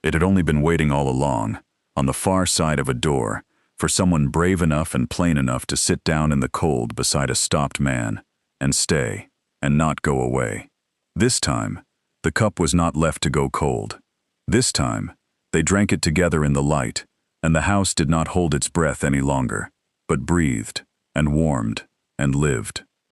It had only been waiting all along, on the far side of a door, for someone brave enough and plain enough to sit down in the cold beside a stopped man, and stay, and not go away. This time, the cup was not left to go cold. This time, they drank it together in the light, and the house did not hold its breath any longer, but breathed, and warmed, and lived.